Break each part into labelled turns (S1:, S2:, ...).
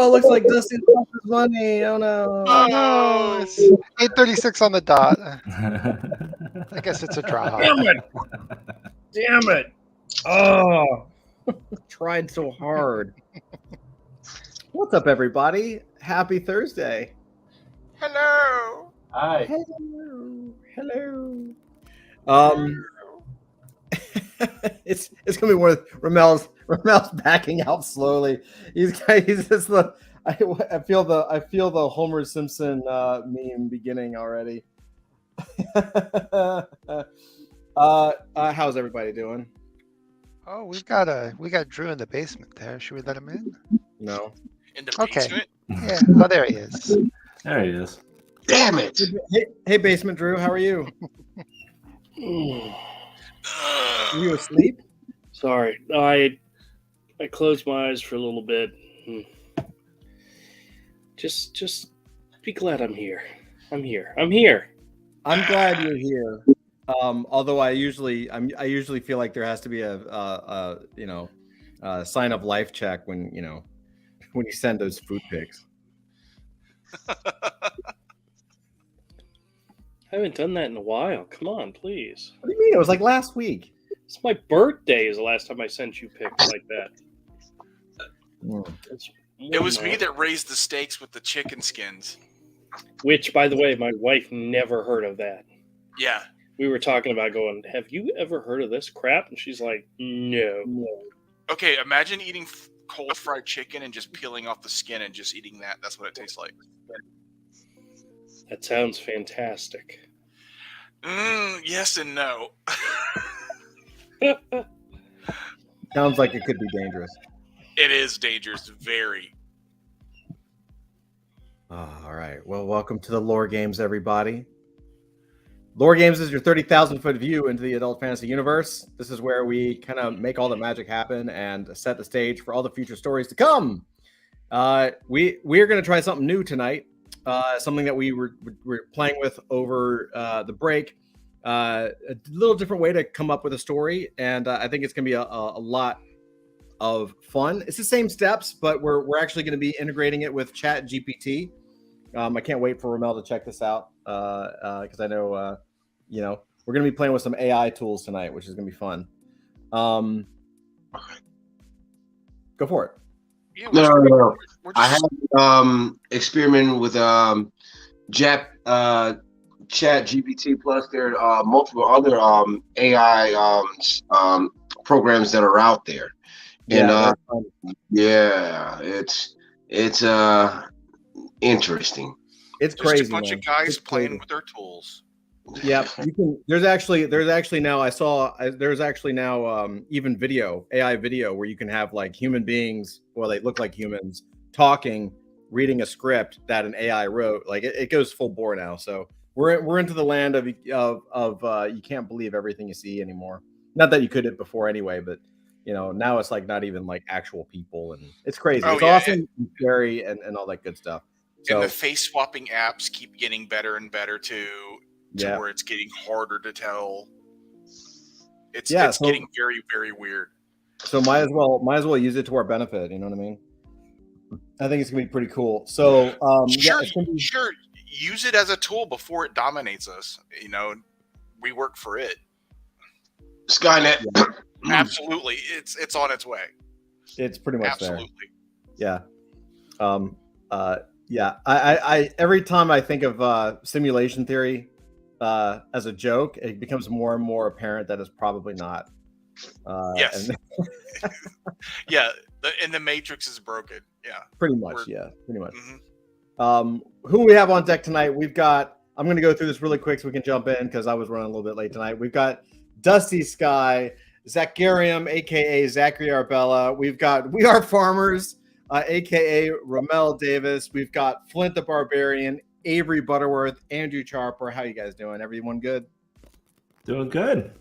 S1: Oh, looks like Dusty lost his money. Oh no.
S2: Oh no, it's 8:36 on the dot. I guess it's a draw.
S1: Damn it! Damn it! Oh, tried so hard. What's up, everybody? Happy Thursday.
S2: Hello.
S3: Hi.
S1: Hello. It's gonna be one of Ramel's backing out slowly. He's just the I feel the Homer Simpson meme beginning already. How's everybody doing?
S2: Oh, we got Drew in the basement there. Should we let him in?
S1: No.
S4: In the
S2: Okay.
S4: basement?
S2: Yeah. Oh, there he is.
S3: There he is.
S4: Damn it!
S1: Hey, Basement Drew, how are you? Are you asleep?
S5: Sorry, I closed my eyes for a little bit. Just be glad I'm here. I'm here.
S1: I'm glad you're here. Although I usually feel like there has to be a sign of life check when you send those food pics.
S5: I haven't done that in a while. Come on, please.
S1: What do you mean? It was like last week.
S5: It's my birthday is the last time I sent you pics like that.
S4: It was me that raised the stakes with the chicken skins.
S5: Which, by the way, my wife never heard of that.
S4: Yeah.
S5: We were talking about going, have you ever heard of this crap? And she's like, no.
S4: Okay, imagine eating cold fried chicken and just peeling off the skin and just eating that. That's what it tastes like.
S5: That sounds fantastic.
S4: Yes and no.
S1: Sounds like it could be dangerous.
S4: It is dangerous, very.
S1: All right. Well, welcome to the Lore Games, everybody. Lore Games is your 30,000-foot view into the adult fantasy universe. This is where we kind of make all the magic happen and set the stage for all the future stories to come. We're going to try something new tonight, something that we were playing with over the break. A little different way to come up with a story, and I think it's going to be a lot of fun. It's the same steps, but we're actually going to be integrating it with Chat GPT. I can't wait for Ramel to check this out because I know we're going to be playing with some AI tools tonight, which is going to be fun. Go for it.
S4: Yeah,
S6: No. I have experimented with Chat GPT plus. There are multiple other AI programs that are out there, and it's interesting.
S1: It's
S4: just
S1: crazy.
S4: a bunch of guys playing with their tools.
S1: Yeah, you can. There's actually now even video, AI video, where you can have like human beings, well, they look like humans talking, reading a script that an AI wrote. Like it goes full bore now. So we're into the land of you can't believe everything you see anymore. Not that you couldn't before anyway, but now it's like not even like actual people, and it's crazy. It's awesome, and scary, and all that good stuff. So,
S4: and the face swapping apps keep getting better and better too. Where it's getting harder to tell. It's getting very, very weird.
S1: So might as well use it to our benefit. You know what I mean? I think it's gonna be pretty cool. So
S4: sure, use it as a tool before it dominates us. We work for it.
S6: Skynet.
S4: Absolutely, it's on its way.
S1: It's pretty much
S4: absolutely
S1: there. Yeah. I every time I think of simulation theory as a joke, it becomes more and more apparent that it's probably not.
S4: Yes. And the Matrix is broken. Yeah.
S1: Pretty much. Mm-hmm. Who we have on deck tonight? I'm going to go through this really quick so we can jump in because I was running a little bit late tonight. We've got Dusty Sky, Zachariam, aka Zachary Arbella. We've got We Are Farmers, aka Ramel Davis. We've got Flint the Barbarian, Avery Butterworth, Andrew Charper. How you guys doing? Everyone good?
S3: Doing good.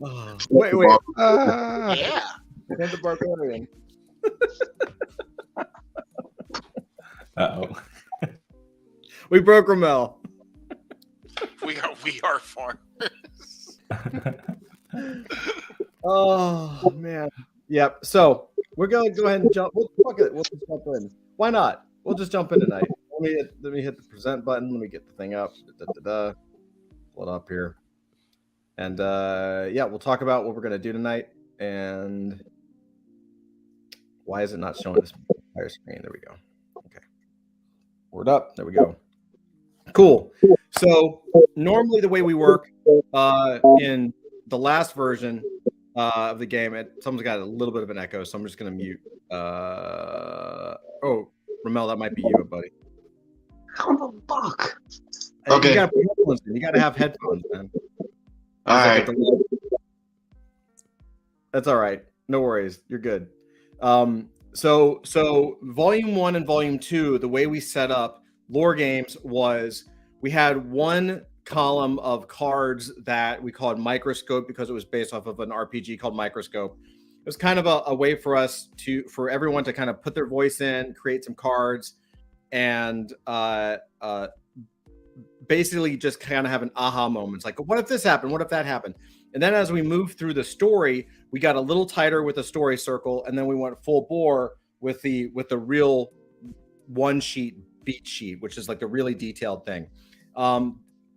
S1: Oh, wait.
S4: Yeah.
S1: Flint the Barbarian.
S3: Uh-oh.
S1: We broke Ramel.
S4: We are farmers.
S1: Oh man. Yep. So We're going to go ahead and jump. Fuck it. We'll just jump in. Why not? We'll just jump in tonight. Let me hit the present button. Let me get the thing up. Pull it up here. And yeah, we'll talk about what we're going to do tonight. And why is it not showing this entire screen? There we go. Okay. Word up. There we go. Cool. So normally the way we work in the last version of the game, someone's got a little bit of an echo, so I'm just going to mute. Oh, Ramel, that might be you, buddy.
S6: How the fuck?
S1: Okay. You got to have headphones, man.
S6: All right.
S1: That's all right. No worries. You're good. So volume 1 and volume 2, the way we set up Lore Games was we had one column of cards that we called Microscope because it was based off of an RPG called Microscope. It was kind of a way for everyone to kind of put their voice in, create some cards, and basically just kind of have an aha moments. Like, what if this happened? What if that happened? And then as we moved through the story, we got a little tighter with the story circle, and then we went full bore with the real one sheet beat sheet, which is like the really detailed thing.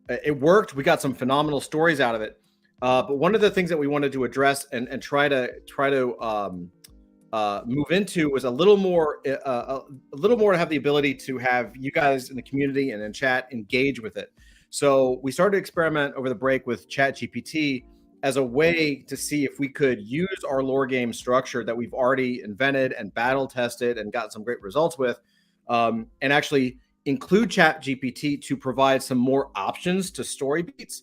S1: It worked. We got some phenomenal stories out of it. But one of the things that we wanted to address and try to move into was a little more to have the ability to have you guys in the community and in chat engage with it. So we started to experiment over the break with ChatGPT as a way to see if we could use our lore game structure that we've already invented and battle tested and got some great results with, and actually include ChatGPT to provide some more options to story beats.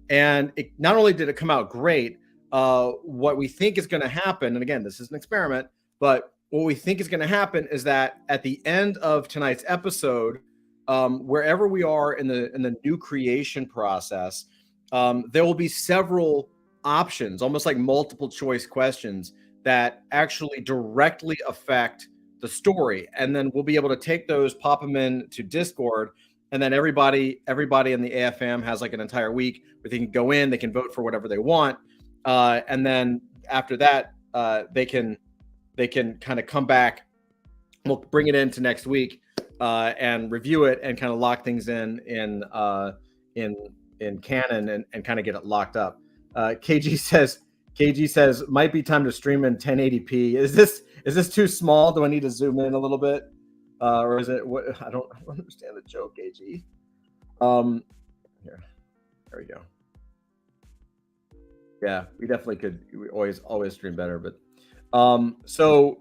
S1: And it, not only did it come out great, what we think is going to happen, and again, this is an experiment, but what we think is going to happen is that at the end of tonight's episode, wherever we are in the new creation process, there will be several options, almost like multiple choice questions that actually directly affect the story. And then we'll be able to take those, pop them in to Discord, and then everybody in the AFM has like an entire week where they can go in, they can vote for whatever they want. And then after that, they can kind of come back. We'll bring it into next week and review it and kind of lock things in canon and kind of get it locked up. KG says might be time to stream in 1080p. Is this too small? Do I need to zoom in a little bit? Or is it what? I don't understand the joke, KG. Here, there we go. Yeah, we definitely could. We always stream better, but so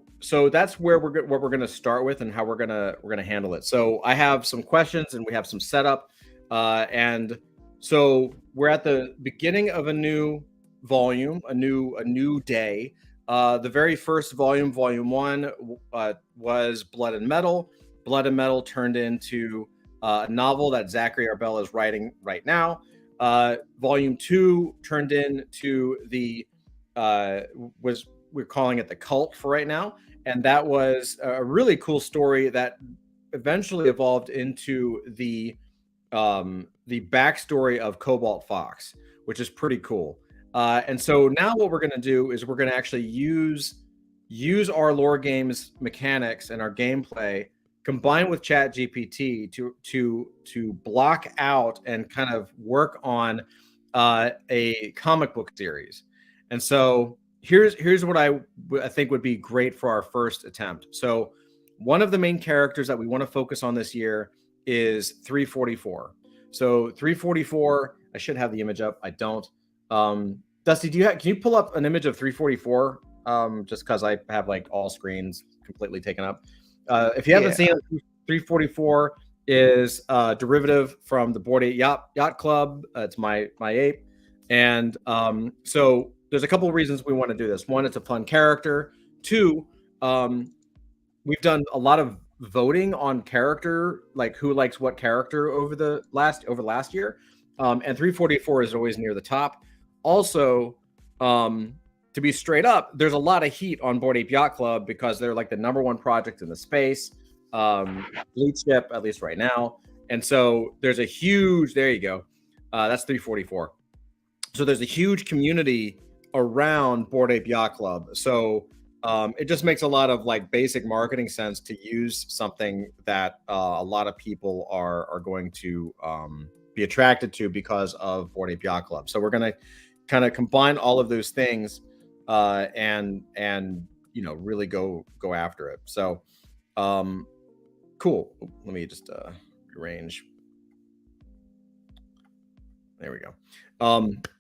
S1: that's where we're going to start with and how we're gonna handle it. So I have some questions and we have some setup, and so we're at the beginning of a new volume, a new day. The very first volume, volume 1, was Blood and Metal. Blood and Metal turned into a novel that Zachary Arbella is writing right now. Volume 2 turned into we're calling it The Cult for right now. And that was a really cool story that eventually evolved into the backstory of Cobalt Fox, which is pretty cool. And so now what we're going to do is we're going to actually use our lore games mechanics and our gameplay combined with ChatGPT to block out and kind of work on a comic book series. And so here's what I think would be great for our first attempt. So one of the main characters that we want to focus on this year is 344. So 344, I should have the image up. I don't. Dusty, can you pull up an image of 344? Just because I have like all screens completely taken up. If you haven't seen it, 344 is a derivative from the Bored Ape Yacht Club. It's my ape. And so there's a couple of reasons we want to do this. One, it's a fun character. Two, we've done a lot of voting on character, like who likes what character over last year. And 344 is always near the top. Also, to be straight up, there's a lot of heat on Bored Ape Yacht Club because they're like the #1 project in the space, lead ship, at least right now. And so there's a huge, there you go. That's 344. So there's a huge community around Bored Ape Yacht Club. So it just makes a lot of like basic marketing sense to use something that a lot of people are going to be attracted to because of Bored Ape Yacht Club. So we're going to kind of combine all of those things and really go after it. So cool. Let me just rearrange. There we go.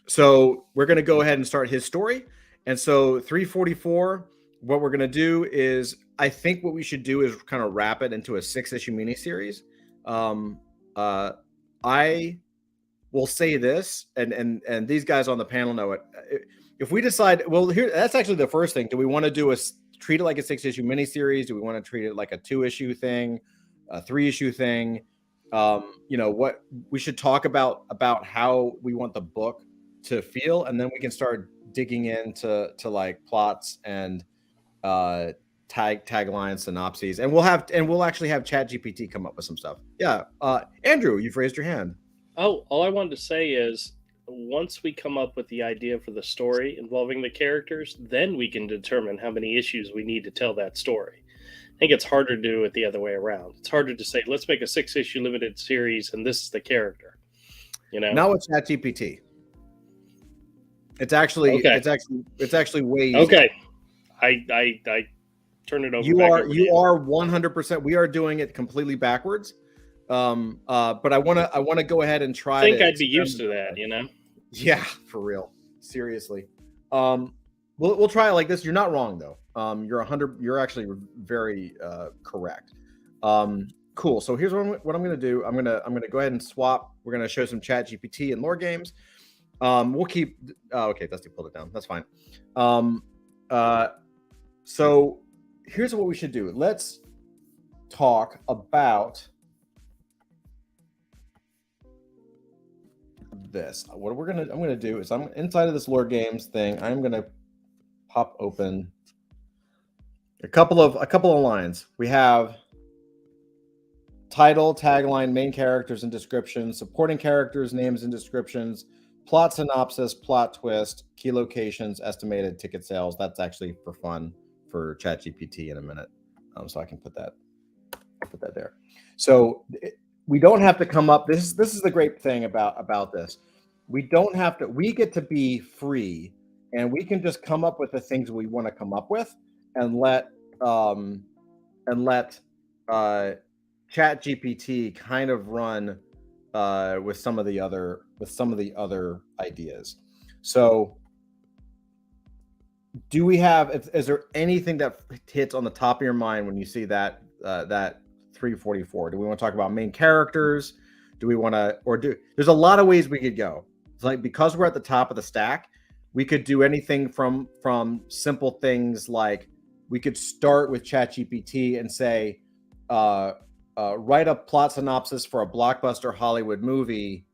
S1: So we're going to go ahead and start his story. And so 344, what we're going to do is, I think what we should do is kind of wrap it into a 6-issue miniseries. I will say this, and these guys on the panel know it. If we decide, well, here, that's actually the first thing. Do we want to treat it like a 6-issue miniseries? Do we want to treat it like a 2-issue thing, a 3-issue thing? What we should talk about how we want the book to feel, and then we can start digging into like plots and tagline synopses, and we'll actually have ChatGPT come up with some stuff. Yeah, Andrew, you've raised your hand.
S5: Oh, all I wanted to say is, once we come up with the idea for the story involving the characters, then we can determine how many issues we need to tell that story. I think it's harder to do it the other way around. It's harder to say, let's make a 6-issue limited series and this is the character.
S1: Not with ChatGPT. It's actually
S5: okay.
S1: it's actually way easier.
S5: Okay. I turn it over.
S1: You are 100%. We are doing it completely backwards. But I want to go ahead and try.
S5: I think I'd be used to that,
S1: Yeah, for real. Seriously. We'll try it like this. You're not wrong though. You're actually very correct. Cool. So here's what I'm going to do. I'm going to go ahead and swap. We're going to show some ChatGPT and Lore Games. We'll keep. Okay, Dusty pulled it down. That's fine. So here's what we should do. Let's talk about this. What I'm gonna do is, I'm inside of this Lore Games thing. I'm gonna pop open a couple of lines. We have title, tagline, main characters and descriptions, supporting characters, names and descriptions, plot synopsis, plot twist, key locations, estimated ticket sales. That's actually for fun for ChatGPT in a minute. So I can put that there. So we don't have to come up. This is the great thing about this. We don't have to. We get to be free, and we can just come up with the things we want to come up with, and let ChatGPT kind of run with some of the other ideas. So, do we have? Is there anything that hits on the top of your mind when you see that 344? Do we want to talk about main characters? Do we want to, there's a lot of ways we could go. It's like, because we're at the top of the stack, we could do anything from simple things like, we could start with ChatGPT and say, write a plot synopsis for a blockbuster Hollywood movie,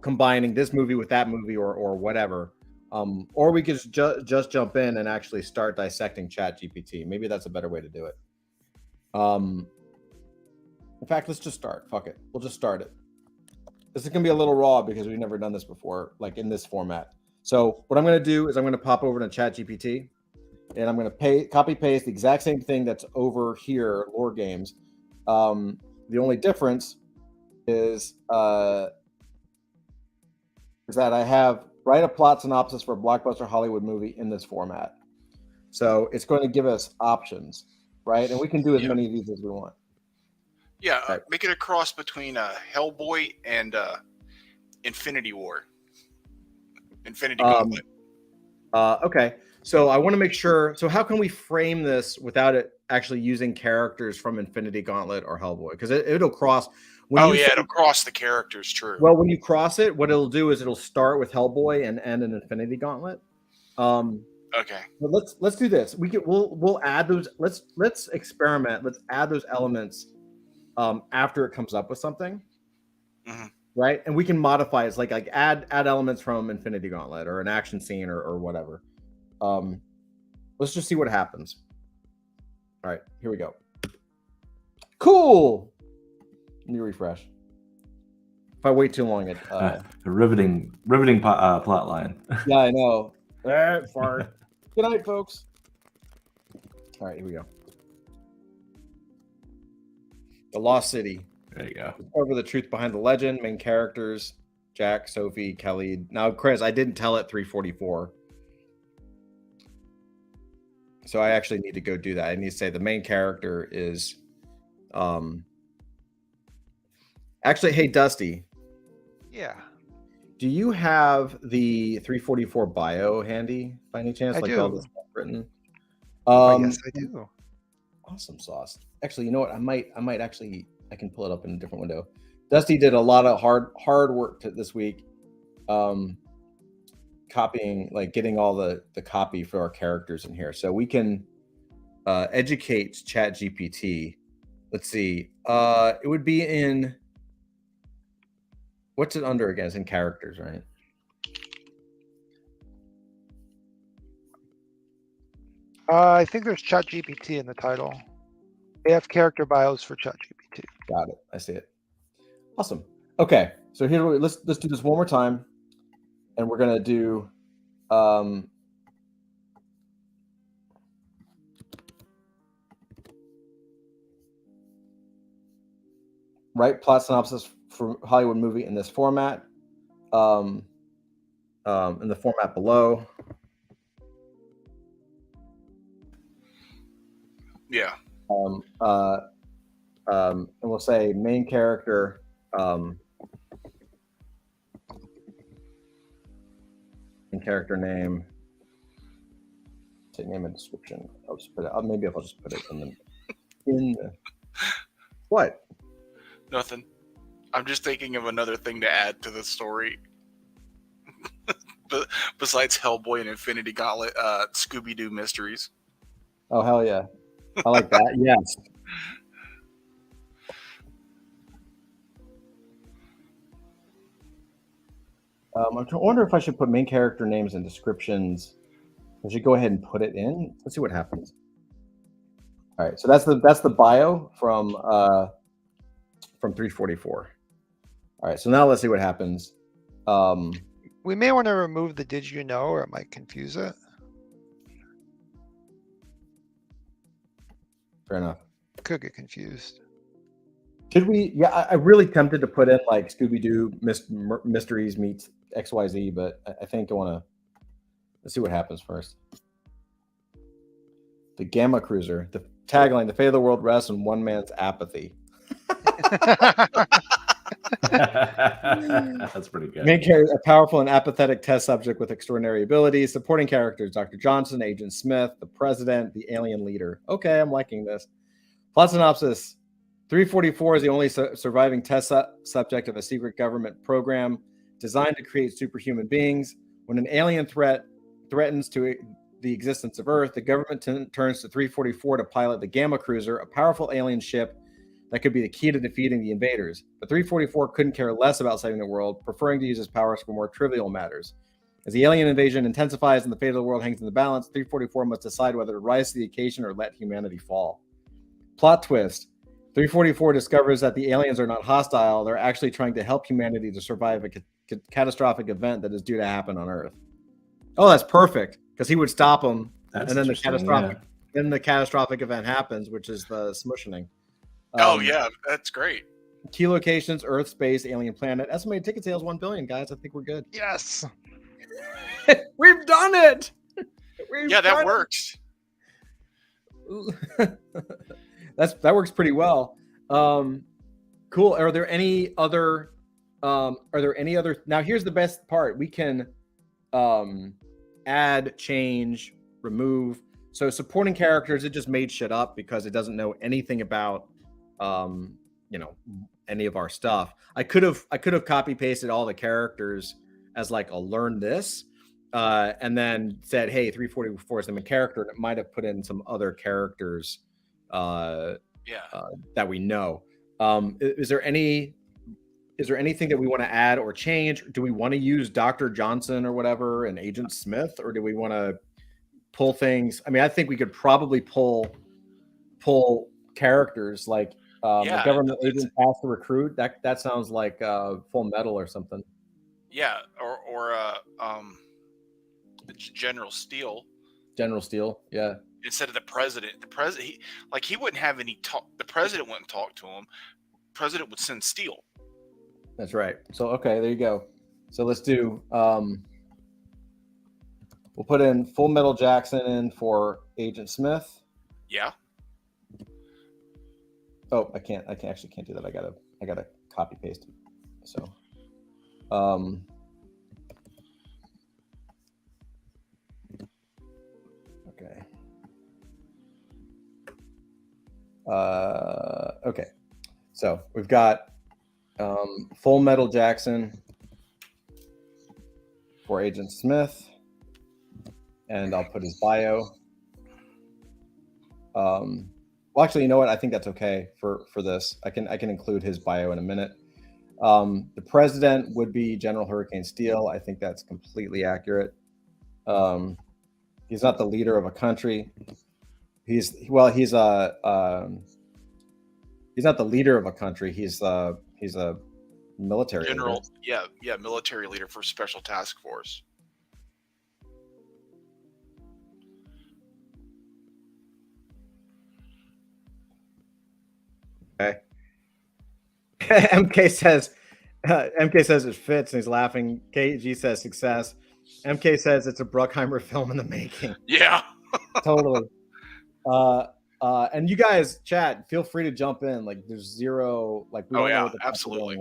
S1: combining this movie with that movie or whatever. Or we could just jump in and actually start dissecting ChatGPT. Maybe that's a better way to do it. In fact, let's just start. Fuck it. We'll just start it. This is going to be a little raw because we've never done this before, like in this format. So what I'm going to do is I'm going to pop over to ChatGPT, and I'm going to copy paste the exact same thing that's over here, Lore Games. The only difference is that I have write a plot synopsis for a blockbuster Hollywood movie in this format. So it's going to give us options, right? And we can do as many of these as we want.
S4: Yeah, make it a cross between Hellboy and Infinity War. Infinity Gauntlet.
S1: Okay, so I want to make sure. So how can we frame this without it actually using characters from Infinity Gauntlet or Hellboy? Because it'll cross.
S4: It'll cross the characters. True.
S1: Well, when you cross it, what it'll do is it'll start with Hellboy and end in Infinity Gauntlet.
S4: Okay.
S1: Well, let's do this. We'll add those. Let's experiment. Let's add those elements after it comes up with something.
S4: Mm-hmm.
S1: Right, and we can modify it. It's like add elements from Infinity Gauntlet or an action scene or whatever. Let's just see what happens. All right, here we go. Cool. Let me refresh. If I wait too long,
S3: a riveting plot line.
S1: Yeah, I know. Fart. Good night, folks. All right, here we go. The Lost City.
S3: There you go.
S1: Discover the truth behind the legend. Main characters: Jack, Sophie, Kelly. Now, Chris, I didn't tell it 344. So I actually need to go do that. I need to say the main character is actually, hey Dusty.
S2: Yeah.
S1: Do you have the 344 bio handy by any chance?
S2: I
S1: like
S2: do.
S1: all this stuff written?
S2: Yes, I do.
S1: Awesome sauce. Actually, you know what? I might actually, I can pull it up in a different window. Dusty did a lot of hard work this week. Copying, like getting all the copy for our characters in here. So we can educate ChatGPT. Let's see. It would be in, what's it under again? It's in characters, right?
S2: I think there's ChatGPT in the title. They have character bios for ChatGPT.
S1: Got it. I see it. Awesome. Okay. So here, let's do this one more time. And we're going to do write plot synopsis for Hollywood movie in this format, in the format below.
S4: Yeah.
S1: And we'll say main character, and character name, say name and description. I'll just put it. Maybe I'll just put it in the what?
S4: Nothing. I'm just thinking of another thing to add to the story. But besides Hellboy and Infinity Gauntlet, Scooby-Doo mysteries.
S1: Oh hell yeah! I like that. Yes. I wonder if I should put main character names and descriptions. I should go ahead and put it in. Let's see what happens. All right, so that's the bio from 344. All right, so now let's see what happens.
S2: We may want to remove the did you know, or it might confuse it.
S1: Fair enough.
S2: Could get confused.
S1: Should we? Yeah, I really tempted to put in like Scooby-Doo mysteries meets XYZ, but I think I want to. Let's see what happens first. The Gamma Cruiser. The tagline: "The fate of the world rests on one man's apathy."
S3: That's pretty good.
S1: Main character: a powerful and apathetic test subject with extraordinary abilities. Supporting characters: Dr. Johnson, Agent Smith, the President, the alien leader. Okay, I'm liking this. Plot synopsis: 344 is the only surviving test subject of a secret government program designed to create superhuman beings. When an alien threat threatens to the existence of Earth, the government turns to 344 to pilot the Gamma Cruiser, a powerful alien ship that could be the key to defeating the invaders. But 344 couldn't care less about saving the world, preferring to use his powers for more trivial matters. As the alien invasion intensifies and the fate of the world hangs in the balance, 344 must decide whether to rise to the occasion or let humanity fall. Plot twist: 344 discovers that the aliens are not hostile. They're actually trying to help humanity to survive a catastrophic event that is due to happen on Earth. Oh, that's perfect, because he would stop them, and then the catastrophic event happens, which is the smushing.
S4: Oh yeah, that's great.
S1: Key locations: Earth, space, alien planet. Estimated ticket sales 1 billion, guys. I think we're good.
S2: Yes.
S1: We've done it.
S4: That works.
S1: That works pretty well. Cool. Are there any other now here's the best part. We can add, change, remove. So supporting characters, it just made shit up because it doesn't know anything about any of our stuff. I could have copy pasted all the characters as like a learn this and then said, hey, 344 is the main character, and it might have put in some other characters that we know. Is there anything that we want to add or change? Do we want to use Dr. Johnson or whatever and Agent Smith, or do we want to pull things? I mean, I think we could probably pull characters like the government agent has to recruit. That sounds like Full Metal or something.
S4: Yeah, or General Steel.
S1: General Steele, yeah.
S4: Instead of the president. He wouldn't have any talk. The president wouldn't talk to him. The president would send Steele.
S1: That's right. So okay, there you go. So let's do. We'll put in Full Metal Jackson in for Agent Smith.
S4: Yeah.
S1: Oh, I can't do that. I gotta copy paste it. So, okay. Okay. So we've got Full Metal Jackson for Agent Smith, and I'll put his bio. Well, actually, you know what? I think that's okay for this. I can include his bio in a minute. The president would be General Hurricane Steele. I think that's completely accurate. He's not the leader of a country. He's not the leader of a country. He's a military
S4: general.
S1: leader.
S4: Yeah, military leader for Special Task Force.
S1: Okay. MK says it fits, and he's laughing. KG says success. MK says it's a Bruckheimer film in the making.
S4: Yeah.
S1: Totally. And you guys, chat, feel free to jump in. Like, there's zero. Like, we don't know what the
S4: absolutely.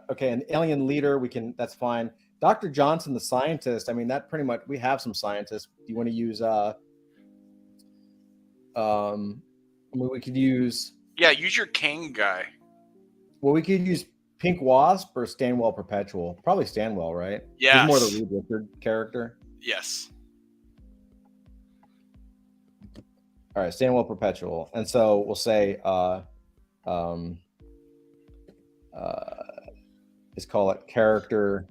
S1: Okay, an alien leader. That's fine. Dr. Johnson, the scientist. I mean, that pretty much. We have some scientists. Do you want to use? We could use.
S4: Yeah, use your Kang guy.
S1: Well, we could use Pink Wasp or Stanwell Perpetual. Probably Stanwell, right?
S4: Yeah.
S1: He's more the Reed Richard character.
S4: Yes.
S1: All right, Stanwell Perpetual. And so we'll say let's call it character.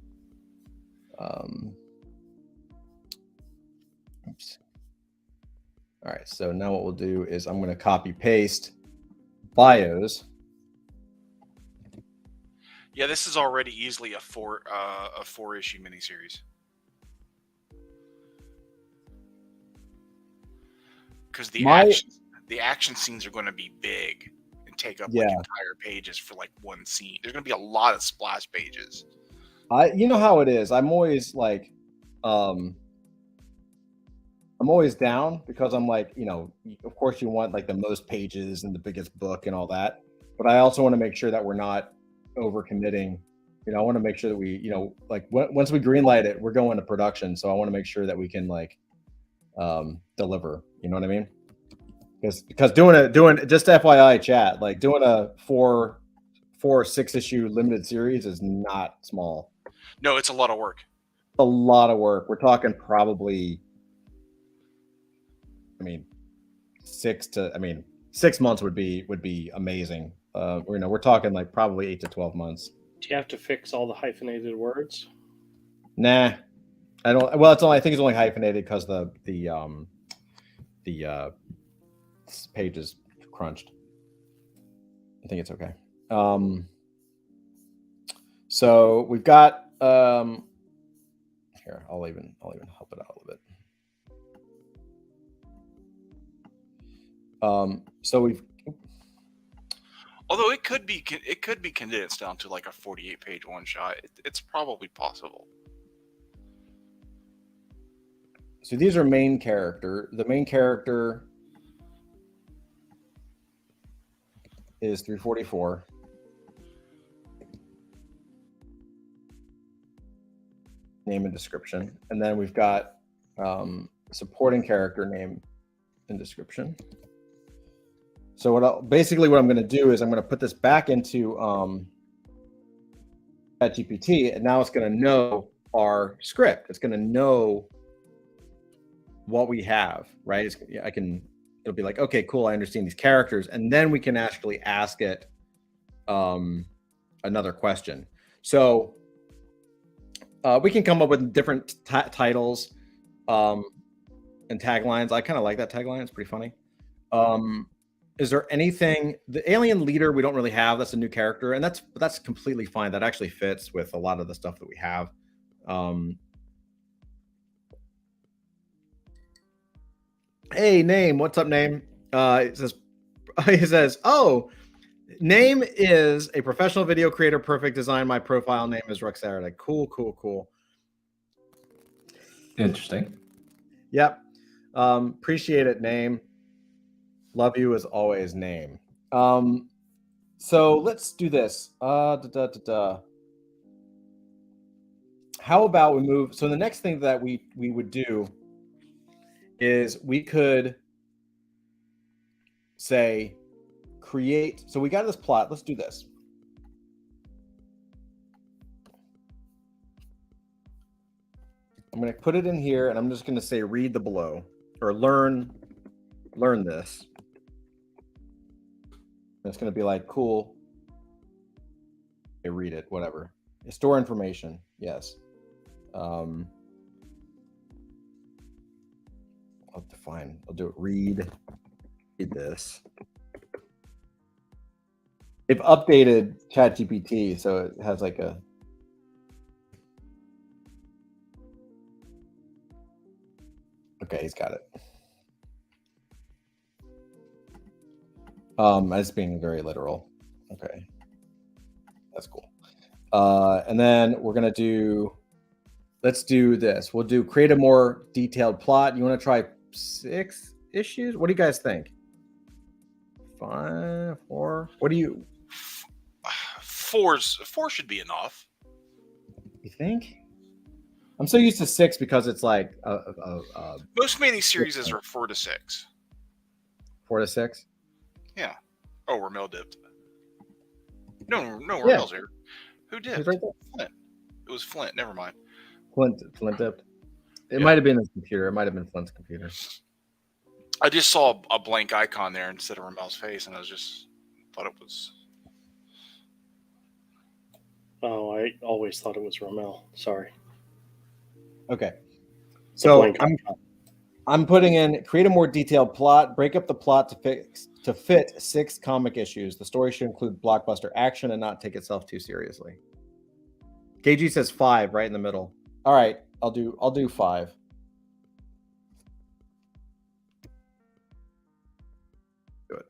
S1: Oops. All right, so now what we'll do is I'm going to copy paste bios.
S4: Yeah, this is already easily a four issue miniseries. Because the action scenes are going to be big and take up like entire pages for like one scene. There's going to be a lot of splash pages.
S1: You know how it is. I'm always like, I'm always down because I'm like, of course you want like the most pages and the biggest book and all that, but I also want to make sure that we're not overcommitting. I want to make sure that we, like once we greenlight it, we're going to production. So I want to make sure that we can like deliver. You know what I mean? Because doing just FYI chat, like doing a 4 or 6 issue limited series is not small.
S4: No, it's a lot of work.
S1: A lot of work. We're talking probably. 6 months would be amazing. We're talking like probably 8 to 12 months.
S5: Do you have to fix all the hyphenated words?
S1: Nah, I don't. Well, I think it's only hyphenated because the page is crunched. I think it's okay. So we've got here. I'll even help it out a little bit. So we've.
S4: Although it could be condensed down to like a 48-page one shot. It's probably possible.
S1: So these are main character. The main character is 344. Name and description, and then we've got supporting character name and description. So what I'm going to do is I'm going to put this back into ChatGPT, and now it's going to know our script. It's going to know what we have, right? It'll be like, okay, cool, I understand these characters, and then we can actually ask it another question. So we can come up with different titles and taglines. I kind of like that tagline; it's pretty funny. Is there anything, the alien leader we don't really have, that's a new character, and that's completely fine. That actually fits with a lot of the stuff that we have. Hey, name. What's up, name? It says, oh, name is a professional video creator, perfect design. My profile name is Roxarity. Cool.
S3: Interesting.
S1: Yep. Appreciate it, name. Love you as always, name. So let's do this. How about we move? So the next thing that we would do is we could say create. So we got this plot. Let's do this. I'm going to put it in here, and I'm just going to say read the below or learn this. And it's going to be like cool. Okay, read it, whatever. Store information. Yes. I'll define. I'll do it. Read this. They've updated ChatGPT, so it has like a. Okay, he's got it. As being very literal. Okay, that's cool. And then we're gonna do. Let's do this. We'll do create a more detailed plot. You want to try 6 issues? What do you guys think? 5, 4. What do you?
S4: 4 should be enough.
S1: You think? I'm so used to 6 because it's like
S4: Most miniseries are 4 to 6.
S1: 4 to 6.
S4: Yeah. Oh, Ramel dipped. No, Ramel's here. Who dipped?
S1: He's right there.
S4: Flint. It was Flint. Never mind.
S1: Flint dipped. It might have been his computer. It might have been Flint's computer.
S4: I just saw a blank icon there instead of Ramel's face, and I thought it was.
S5: Oh, I always thought it was Ramel. Sorry.
S1: Okay. So I'm putting in create a more detailed plot, break up the plot to fit 6 comic issues. The story should include blockbuster action and not take itself too seriously. KG says 5 right in the middle. All right, I'll do 5. Do it.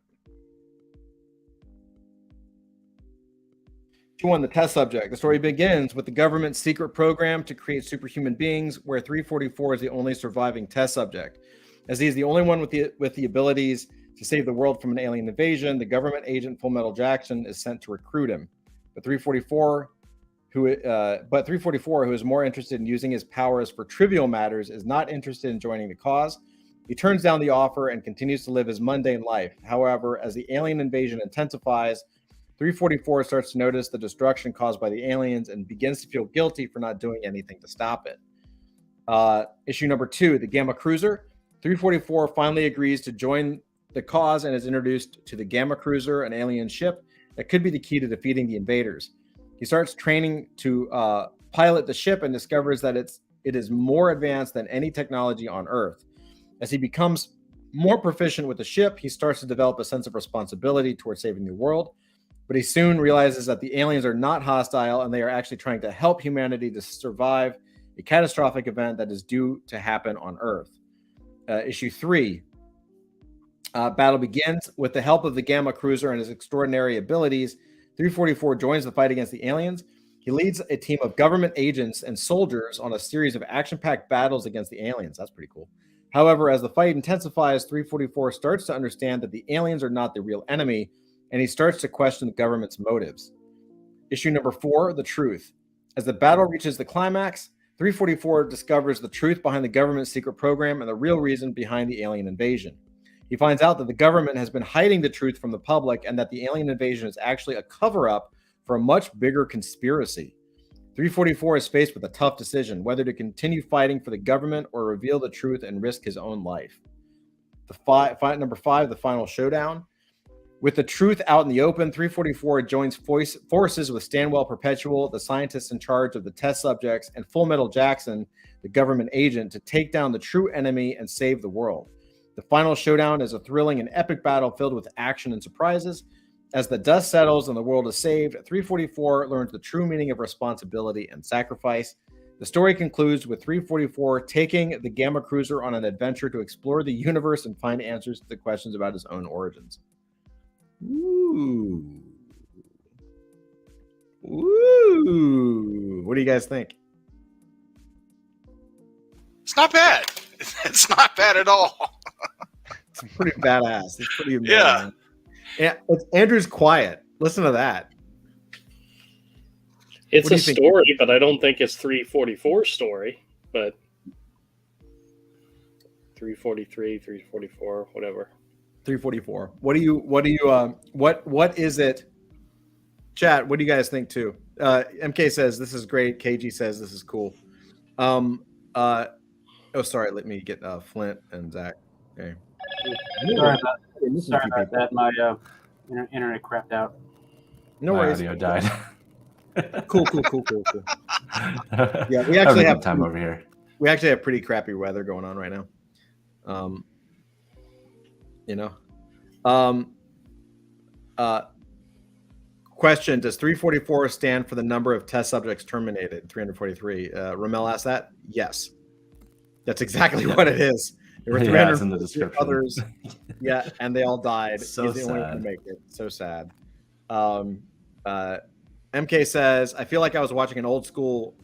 S1: 2-1, the test subject. The story begins with the government's secret program to create superhuman beings, where 344 is the only surviving test subject. As he is the only one with the abilities to save the world from an alien invasion, the government agent Full Metal Jackson is sent to recruit him. But 344, who is more interested in using his powers for trivial matters, is not interested in joining the cause. He turns down the offer and continues to live his mundane life. However, as the alien invasion intensifies, 344 starts to notice the destruction caused by the aliens and begins to feel guilty for not doing anything to stop it. Issue number 2, the Gamma Cruiser. 344 finally agrees to join the cause and is introduced to the Gamma Cruiser, an alien ship that could be the key to defeating the invaders. He starts training to pilot the ship and discovers that it is more advanced than any technology on Earth. As he becomes more proficient with the ship, he starts to develop a sense of responsibility towards saving the world. But he soon realizes that the aliens are not hostile and they are actually trying to help humanity to survive a catastrophic event that is due to happen on Earth. Issue 3. Battle begins. With the help of the Gamma Cruiser and his extraordinary abilities, 344 joins the fight against the aliens. He leads a team of government agents and soldiers on a series of action-packed battles against the aliens. That's pretty cool. However, as the fight intensifies, 344 starts to understand that the aliens are not the real enemy, and he starts to question the government's motives. Issue number 4, the truth. As the battle reaches the climax, 344 discovers the truth behind the government's secret program and the real reason behind the alien invasion. He finds out that the government has been hiding the truth from the public and that the alien invasion is actually a cover-up for a much bigger conspiracy. 344 is faced with a tough decision, whether to continue fighting for the government or reveal the truth and risk his own life. Number 5, the final showdown. With the truth out in the open, 344 joins forces with Stanwell Perpetual, the scientist in charge of the test subjects, and Full Metal Jackson, the government agent, to take down the true enemy and save the world. The final showdown is a thrilling and epic battle filled with action and surprises. As the dust settles and the world is saved, 344 learns the true meaning of responsibility and sacrifice. The story concludes with 344 taking the Gamma Cruiser on an adventure to explore the universe and find answers to the questions about his own origins. Ooh. Ooh. What do you guys think?
S4: It's not bad. It's not bad at all.
S1: It's pretty badass. It's pretty amazing.
S4: Yeah.
S1: Yeah. Andrew's quiet. Listen to that.
S5: It's a story, but I don't think it's 344 story. But 343, 344, whatever.
S1: 344. What is it? Chat, what do you guys think too? MK says this is great. KG says this is cool. Oh, sorry. Let me get Flint and Zach. Okay.
S7: Sorry about that. My internet crapped out.
S1: No
S3: My
S1: worries.
S3: audio died.
S1: Cool. Yeah, we actually have
S3: time over here.
S1: We actually have pretty crappy weather going on right now. Question: does 344 stand for the number of test subjects terminated? 343. Ramel asked that. Yes, that's exactly what it is. There were 300
S3: it's in the description.
S1: others. Yeah, and they all died.
S3: So
S1: He's the only one
S3: sad.
S1: to make it. So sad. MK says, I feel like I was watching an old school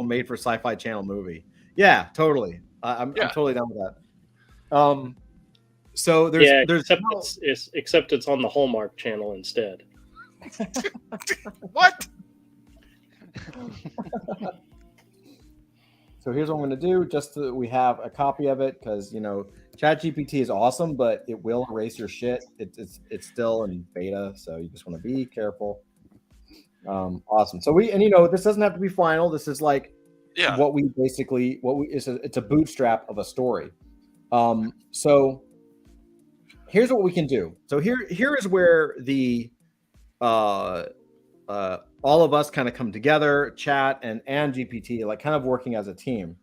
S1: made for sci-fi channel movie. Yeah, totally. I'm totally down with that. So there's
S5: except it's on the Hallmark channel instead.
S4: What?
S1: So here's what I'm going to do, just so that we have a copy of it, because ChatGPT is awesome, but it will erase your shit. It's still in beta, so you just want to be careful. Awesome. So this doesn't have to be final. This is like it's a bootstrap of a story. So here's what we can do. So here is where the all of us kind of come together, chat and GPT, like kind of working as a team.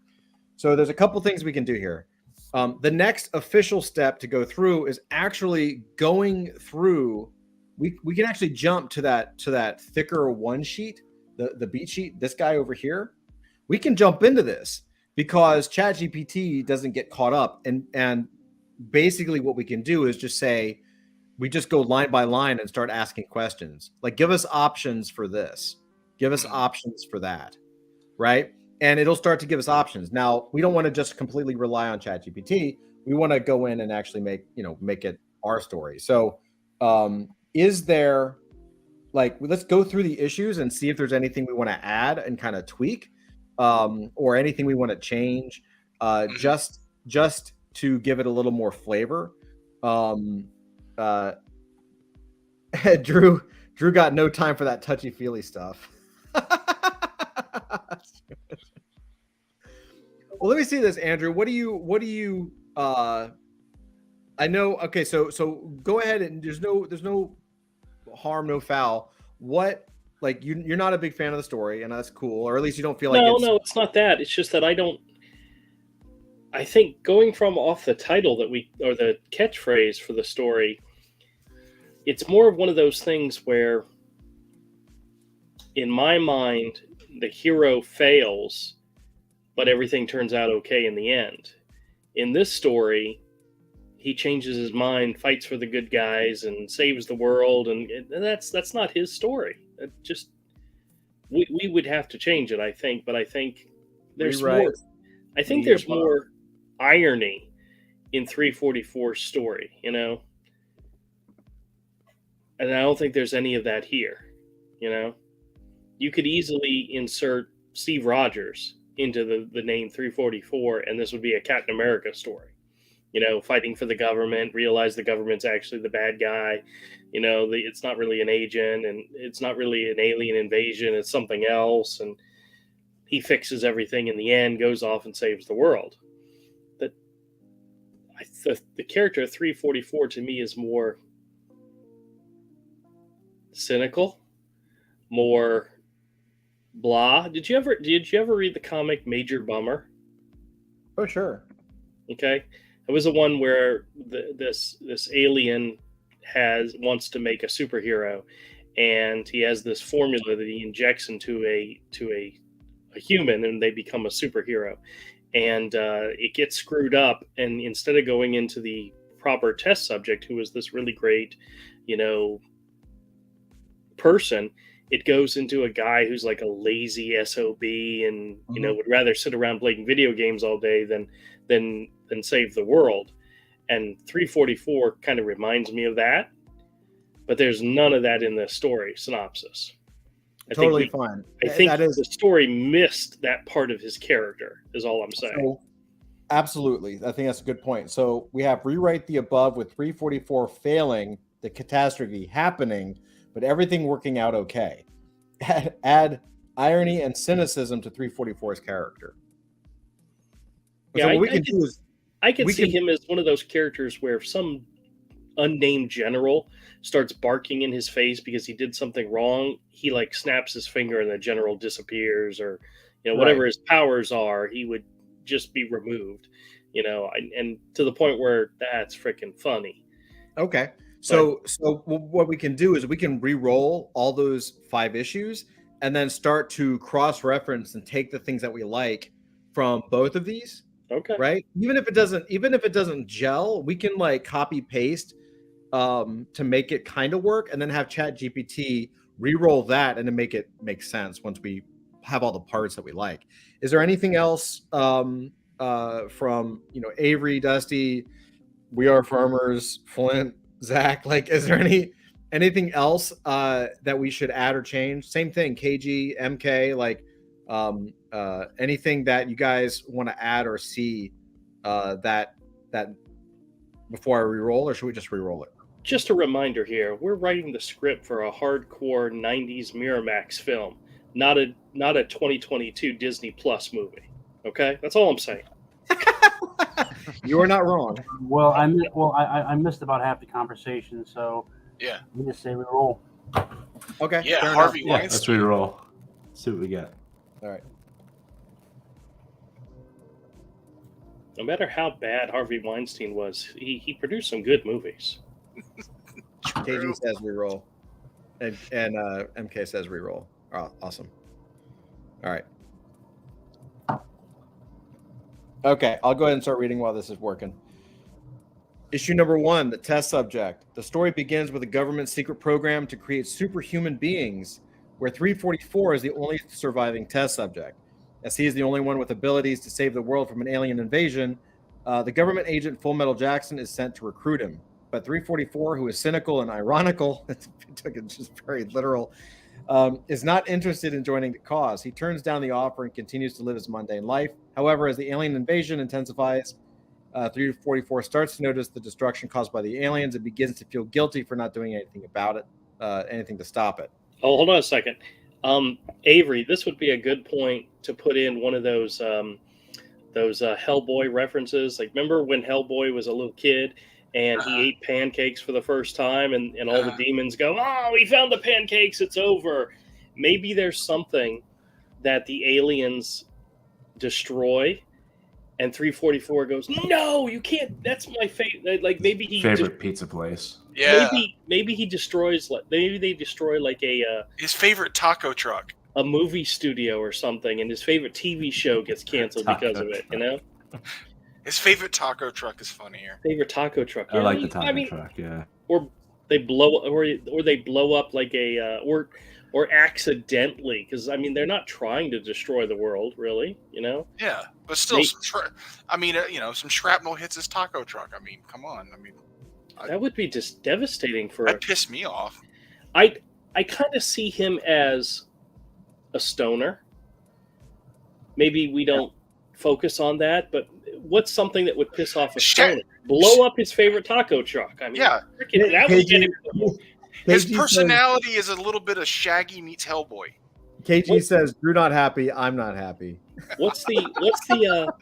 S1: So there's a couple things we can do here. The next official step to go through is actually going through. We can actually jump to that thicker one sheet, the beat sheet. This guy over here, we can jump into this because ChatGPT doesn't get caught up. And basically, what we can do is just say, we just go line by line and start asking questions. Like, give us options for this, give us options for that, right? And it'll start to give us options. Now, we don't want to just completely rely on ChatGPT. We want to go in and actually make it our story. So, is there, let's go through the issues and see if there's anything we want to add and kind of tweak, or anything we want to change, just to give it a little more flavor. Drew got no time for that touchy-feely stuff. Well, let me see this, Andrew. What do you I know. Okay, so go ahead, and there's no harm, no foul. What, you're not a big fan of the story, and that's cool, or at least you don't feel like
S5: No, it's not that. It's just that I think going from off the title or the catchphrase for the story, it's more of one of those things where, in my mind, the hero fails, but everything turns out okay in the end. In this story, he changes his mind, fights for the good guys, and saves the world, and that's not his story. We would have to change it, I think. But I think there's more. I think there's more irony in 344's story, and I don't think there's any of that here. You could easily insert Steve Rogers into the name 344, and this would be a Captain America story. Fighting for the government, realize the government's actually the bad guy. It's not really an agent, and it's not really an alien invasion. It's something else, and he fixes everything in the end, goes off and saves the world. But the character of 344 to me is more cynical, more blah. Did you ever read the comic Major Bummer?
S1: Oh, sure.
S5: Okay. It was the one where this alien wants to make a superhero, and he has this formula that he injects into a a human and they become a superhero. And it gets screwed up. And instead of going into the proper test subject, who is this really great, person, it goes into a guy who's like a lazy SOB and, would rather sit around playing video games all day than save the world. And 344 kind of reminds me of that. But there's none of that in the story synopsis.
S1: Totally fine.
S5: I think the story missed that part of his character, is all I'm saying.
S1: So, absolutely. I think that's a good point. So we have rewrite the above with 344 failing, the catastrophe happening, but everything working out okay. Add irony and cynicism to 344's character.
S5: Yeah,
S1: so what we can do is...
S5: I can see him as one of those characters where if some unnamed general starts barking in his face because he did something wrong, he like snaps his finger and the general disappears, or whatever his powers are, he would just be removed, and to the point where that's freaking funny.
S1: Okay. So what we can do is we can re-roll all those 5 issues and then start to cross-reference and take the things that we like from both of these.
S5: Okay.
S1: Right. Even if it doesn't gel, we can like copy paste to make it kind of work, and then have ChatGPT re-roll that and to make it make sense once we have all the parts that we like. Is there anything else from Avery, Dusty, We Are Farmers, Flint, Zach? Like, is there anything else that we should add or change? Same thing, KG, MK, like anything that you guys want to add or see that before I re-roll, or should we just re-roll it?
S5: Just a reminder here, we're writing the script for a hardcore 90s Miramax film, not a 2022 Disney Plus movie. Okay? That's all I'm saying.
S1: You are not wrong.
S7: Well, I missed about half the conversation, so
S4: yeah,
S7: we just say we roll.
S1: Okay.
S4: Yeah, Harvey Weinstein.
S3: Let's re-roll. See what we got.
S1: All right.
S5: No matter how bad Harvey Weinstein was, he produced some good movies.
S1: KG says re-roll, and MK says re-roll. Oh, awesome. All right. Okay, I'll go ahead and start reading while this is working. Issue number 1, the test subject. The story begins with a government secret program to create superhuman beings, where 344 is the only surviving test subject. As he is the only one with abilities to save the world from an alien invasion, the government agent Full Metal Jackson is sent to recruit him. But 344, who is cynical and ironical, took it just very literal, is not interested in joining the cause. He turns down the offer and continues to live his mundane life. However, as the alien invasion intensifies, 344 starts to notice the destruction caused by the aliens and begins to feel guilty for not doing anything about it, anything to stop it.
S5: Oh, hold on a second. Avery, this would be a good point to put in one of those Hellboy references. Like, remember when Hellboy was a little kid and he ate pancakes for the first time, and all the demons go, "Oh, we found the pancakes, it's over." Maybe there's something that the aliens destroy, and 344 goes, "No, you can't. That's my favorite." Like, maybe he
S3: favorite pizza place.
S4: Yeah.
S5: Maybe he destroys. Maybe they destroy like
S4: his favorite taco truck,
S5: a movie studio or something, and his favorite TV show gets canceled because of it.
S4: His favorite taco truck is funnier.
S5: Favorite taco truck.
S3: I like the taco truck. Yeah.
S5: Or they blow, or they blow up like a or accidentally, because they're not trying to destroy the world, really.
S4: Yeah, but still, some shrapnel hits his taco truck. Come on.
S5: That would be just devastating for.
S4: That pissed me off.
S5: I kind of see him as a stoner. Maybe we don't focus on that, but what's something that would piss off a stoner? Blow up his favorite taco truck.
S4: Yeah.
S5: That would get him.
S4: His personality is a little bit of Shaggy meets Hellboy.
S1: KG says, "Drew not happy. I'm not happy."
S5: What's the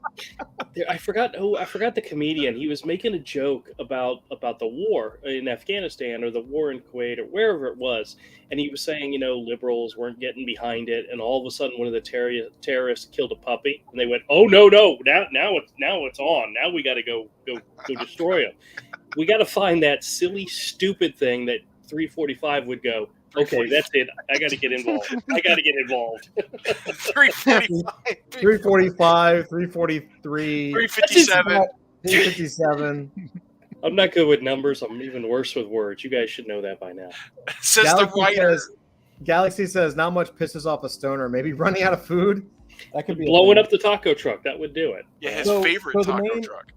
S5: I forgot the comedian. He was making a joke about the war in Afghanistan or the war in Kuwait or wherever it was, and he was saying, liberals weren't getting behind it, and all of a sudden one of the terrorists killed a puppy, and they went, "Oh no, now it's on. Now we got to go destroy him." We got to find that silly, stupid thing that 345 would go, Okay, that's it. I got to get involved.
S4: 345.
S1: 345, 343,
S4: 357.
S1: 357.
S5: I'm not good with numbers. I'm even worse with words. You guys should know that by now.
S4: Says the writer.
S1: Galaxy says, not much pisses off a stoner. Maybe running out of food. That could be
S5: blowing up the taco truck. That would do it.
S4: Yeah, his favorite taco truck.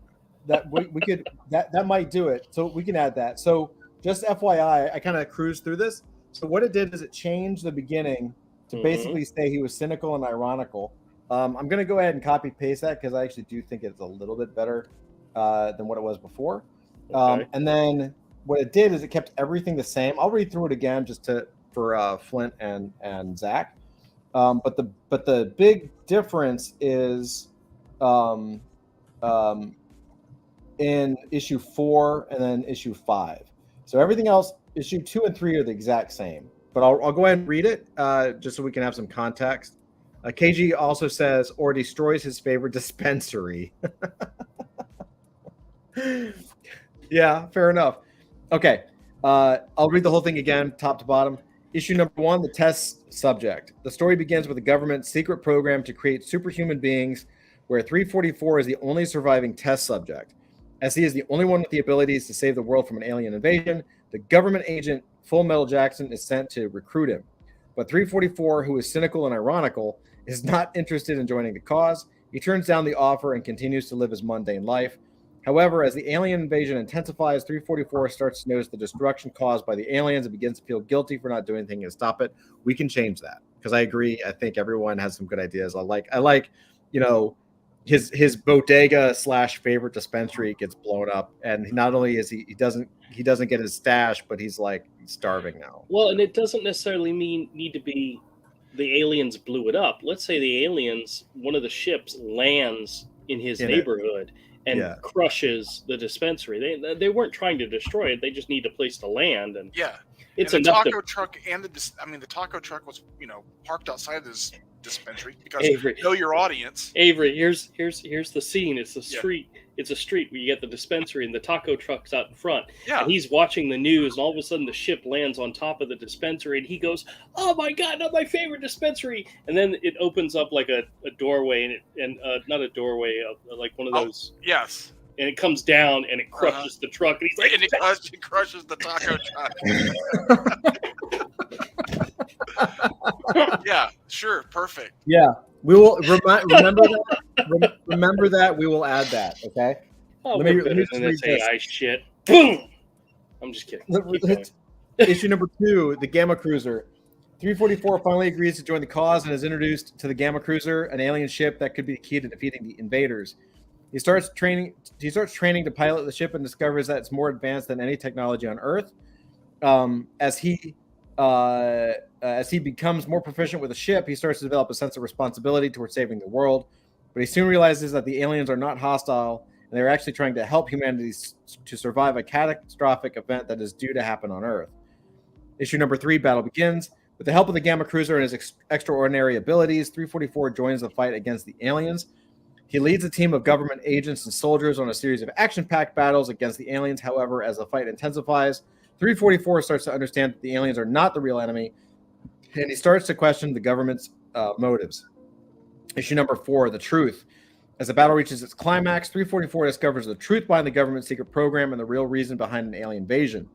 S1: That we could that might do it. So we can add that. So just FYI, I kind of cruised through this. So what it did is it changed the beginning to basically say he was cynical and ironical. I'm going to go ahead and copy paste that because I actually do think it's a little bit better than what it was before. And then what it did is it kept everything the same. I'll read through it again just for Flint and Zach. But the big difference is in issue 4 and then issue 5. So everything else, issue 2 and 3 are the exact same. But I'll go ahead and read it just so we can have some context. KG also says, or destroys his favorite dispensary. Yeah, fair enough. Okay, I'll read the whole thing again, top to bottom. Issue number 1, the test subject. The story begins with the government's secret program to create superhuman beings, where 344 is the only surviving test subject. As he is the only one with the abilities to save the world from an alien invasion, the government agent Full Metal Jackson is sent to recruit him. But 344, who is cynical and ironical, is not interested in joining the cause. He turns down the offer and continues to live his mundane life. However, as the alien invasion intensifies, 344 starts to notice the destruction caused by the aliens and begins to feel guilty for not doing anything to stop it. We can change that because I agree. I think everyone has some good ideas. I like, his bodega / favorite dispensary gets blown up, and not only is he doesn't get his stash, but he's like starving now.
S5: Well, and it doesn't necessarily need to be the aliens blew it up. Let's say the aliens, one of the ships lands in his neighborhood and crushes the dispensary. They weren't trying to destroy it. They just need a place to land. And it's
S4: and the taco truck and the taco truck was parked outside this dispensary because know your audience.
S5: Avery, here's the scene. It's the street. It's a street where you get the dispensary and the taco truck's out in front. Yeah. And he's watching the news, and all of a sudden the ship lands on top of the dispensary, and he goes, "Oh my God, not my favorite dispensary!" And then it opens up like a doorway, and not a doorway, like one of those.
S4: Yes.
S5: And it comes down and it crushes the truck, and he's like,
S4: and it crushes the taco truck. Yeah, sure, perfect.
S1: Yeah, we will remember that. We will add that. Okay.
S5: Oh, let me read this AI shit. Boom. I'm just kidding.
S1: Issue number 2, the Gamma Cruiser. 344 finally agrees to join the cause and is introduced to the Gamma Cruiser, an alien ship that could be the key to defeating the invaders. He starts training to pilot the ship and discovers that it's more advanced than any technology on Earth. As he becomes more proficient with the ship, he starts to develop a sense of responsibility towards saving the world. But he soon realizes that the aliens are not hostile, and they're actually trying to help humanity to survive a catastrophic event that is due to happen on Earth. Issue number 3, battle begins. With the help of the Gamma Cruiser and his extraordinary abilities, 344 joins the fight against the aliens. He leads a team of government agents and soldiers on a series of action-packed battles against the aliens. However, as the fight intensifies, 344 starts to understand that the aliens are not the real enemy, and he starts to question the government's motives. Issue number 4, the truth. As the battle reaches its climax, 344 discovers the truth behind the government's secret program and the real reason behind an alien invasion.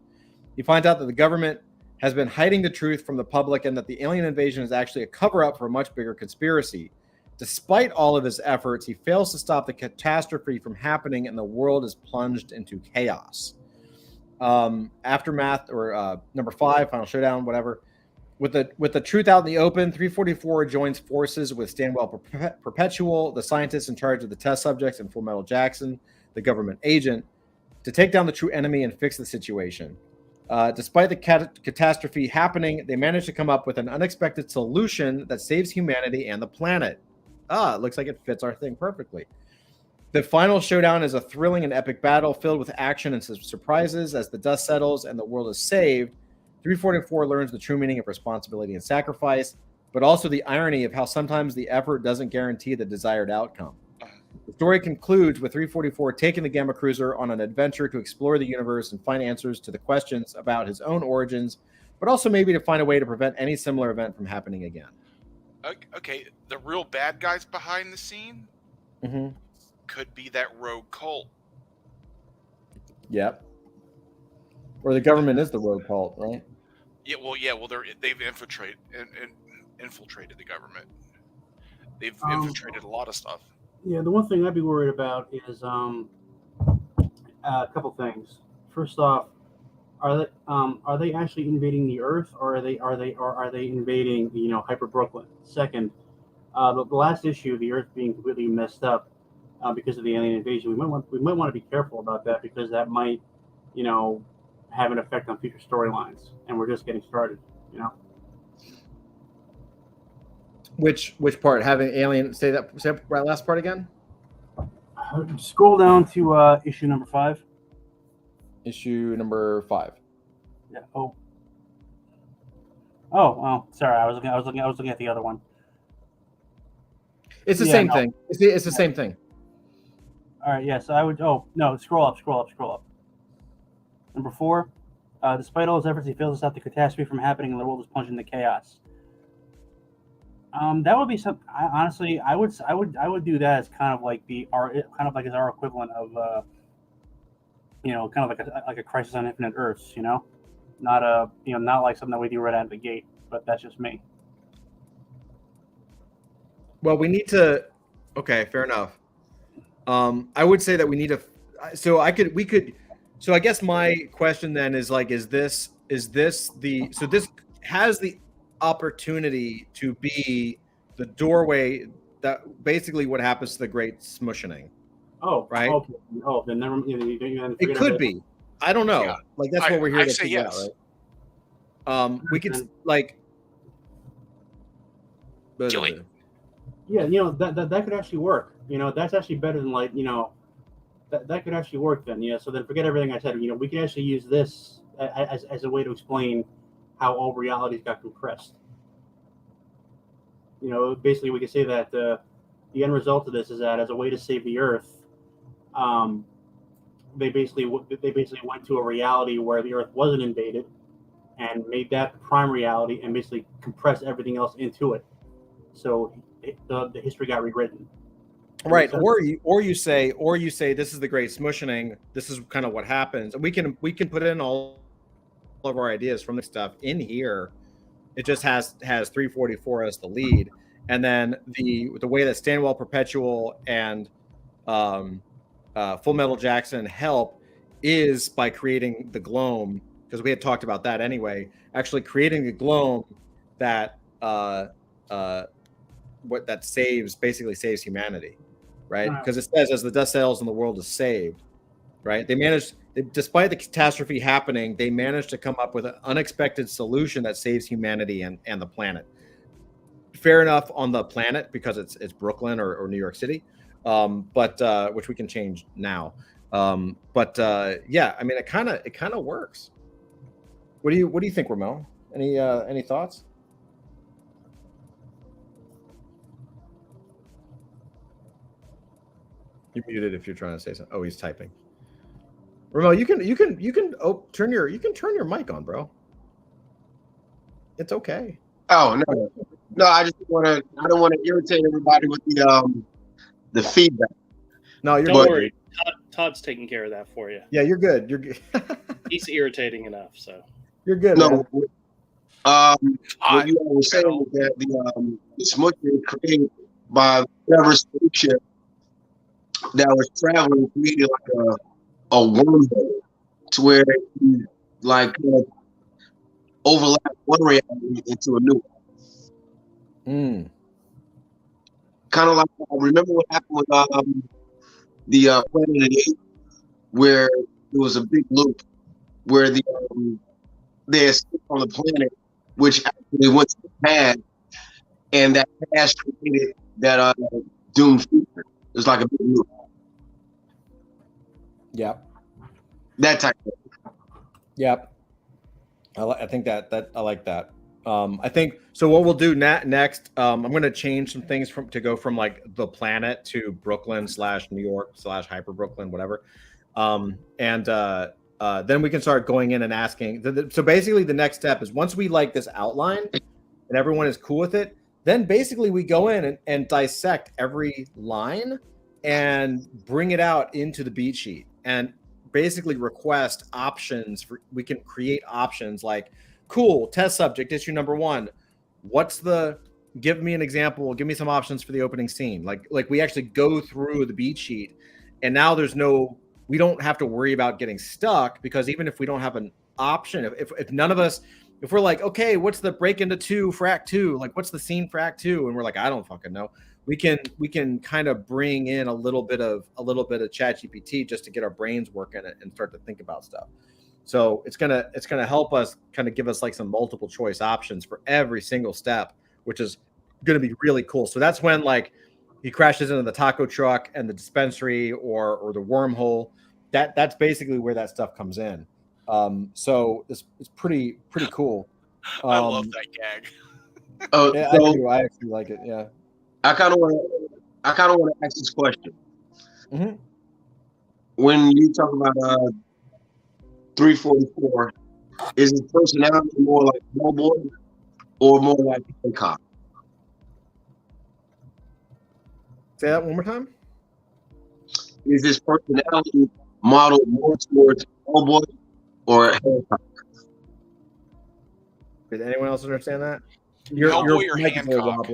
S1: He finds out that the government has been hiding the truth from the public and that the alien invasion is actually a cover-up for a much bigger conspiracy. Despite all of his efforts, he fails to stop the catastrophe from happening, and the world is plunged into chaos. Aftermath, or number 5, Final Showdown, whatever. With the truth out in the open, 344 joins forces with Stanwell Perpetual, the scientist in charge of the test subjects, and Full Metal Jackson, the government agent, to take down the true enemy and fix the situation. Despite the catastrophe happening, they manage to come up with an unexpected solution that saves humanity and the planet. It looks like it fits our thing perfectly. The final showdown is a thrilling and epic battle filled with action and surprises. As the dust settles and the world is saved, 344 learns the true meaning of responsibility and sacrifice, but also the irony of how sometimes the effort doesn't guarantee the desired outcome. The story concludes with 344 taking the Gamma Cruiser on an adventure to explore the universe and find answers to the questions about his own origins, but also maybe to find a way to prevent any similar event from happening again.
S4: Okay, the real bad guys behind the scene
S1: Mm-hmm.
S4: could be that rogue cult.
S1: Yep. Or the government is the rogue cult, right?
S4: Yeah, well, they've infiltrated the government. They've infiltrated a lot of stuff.
S7: Yeah, the one thing I'd be worried about is a couple things. First off, are they actually invading the Earth, or are they invading Hyper Brooklyn? Second, the last issue, the Earth being completely messed up because of the alien invasion, we might want to be careful about that, because that might have an effect on future storylines, and we're just getting started.
S1: Which part? Having alien? Say that right last part again.
S7: Scroll down to issue number 5.
S1: Issue number 5.
S7: Yeah. Oh. Well, sorry. I was looking at the other one.
S1: It's the same thing. It's the same thing.
S7: All right. Yes, I would. Oh no! Scroll up. Number 4. Despite all his efforts, he fails to stop the catastrophe from happening, and the world is plunged into chaos. That would be some. Honestly, I would do that as kind of like our equivalent of kind of like a Crisis on Infinite Earths. Not not like something that we do right out of the gate. But that's just me.
S1: Well, we need to. Okay, fair enough. I would say that we need to. So I guess my question then is like, is this the? So this has the opportunity to be the doorway that basically what happens to the Great Smushing.
S7: Oh,
S1: right.
S7: Okay. Oh, then never.
S1: It could be. I don't know.
S4: Yeah.
S1: Like that's what we're here
S4: I
S1: to
S4: say
S1: figure
S4: yes.
S1: out, right? We could like.
S4: Gilly.
S7: Yeah, that could actually work. That's actually better than that could actually work then. Yeah. So then forget everything I said. We can actually use this as a way to explain how all realities got compressed. Basically we could say that the end result of this is that as a way to save the Earth, they basically went to a reality where the Earth wasn't invaded, and made that the prime reality, and basically compressed everything else into it. So the history got rewritten.
S1: Right, or you say this is the Great Smushing. This is kind of what happens, and we can put in all of our ideas from the stuff in here. It just has 344 as the lead, and then the way that Stanwell Perpetual and Full Metal Jackson help is by creating the Gloam, because we had talked about that anyway. Actually, creating the Gloam that basically saves humanity, right? Because it says as the dust settles and the world is saved, right? Despite the catastrophe happening, they managed to come up with an unexpected solution that saves humanity and the planet. Fair enough on the planet because it's Brooklyn or New York City, but which we can change now. Yeah, I mean it kind of works. What do you think, Ramon? Any thoughts? You're muted if you're trying to say something. Oh, he's typing. Ramon, you can turn your mic on, bro. It's okay.
S6: Oh no, I don't want to irritate everybody with the feedback.
S1: No, you're
S5: Don't
S1: good.
S5: worry. Todd's taking care of that for you.
S1: Yeah, you're good. You're good.
S5: He's irritating enough, so
S1: You're good.
S6: No,
S1: man.
S6: what you were saying was that the smushing created by whatever spaceship that was traveling created like a wormhole to where you overlap one reality into a new one. Kind of like remember what happened with the Planet of the Apes, where there was a big loop where they escaped on the planet, which actually went to the past, and that past created that doomed future. It was like a big loop.
S1: Yep.
S6: That type of thing.
S1: Yep. I think that I like that. I think so. What we'll do next, I'm going to change some things to go from like the planet to Brooklyn /New York /Hyper Brooklyn, whatever. then we can start going in and asking. So basically, the next step is once we like this outline and everyone is cool with it, then basically we go in and dissect every line and bring it out into the beat sheet and basically request options. We can create options like, cool, test subject, issue number 1. Give me an example. Give me some options for the opening scene. Like we actually go through the beat sheet, and now we don't have to worry about getting stuck, because even if we don't have an option, if none of us, if we're like, okay, what's the break into 2 for act 2? Like, what's the scene for act 2? And we're like, I don't fucking know. We can kind of bring in a little bit of ChatGPT just to get our brains working and start to think about stuff. So it's gonna help us kind of give us like some multiple choice options for every single step, which is going to be really cool. So that's when like he crashes into the taco truck and the dispensary or the wormhole. That's basically where that stuff comes in. So it's pretty cool.
S4: I love that gag.
S1: Yeah, so I actually like it. Yeah.
S6: I kind of want to ask this question.
S1: Mm-hmm.
S6: When you talk about 344, is his personality more like Hellboy or more like Hancock?
S1: Say that one more time.
S6: Is his personality modeled more towards Hellboy or Hancock?
S1: Did anyone else understand that?
S4: Hellboy or Hancock?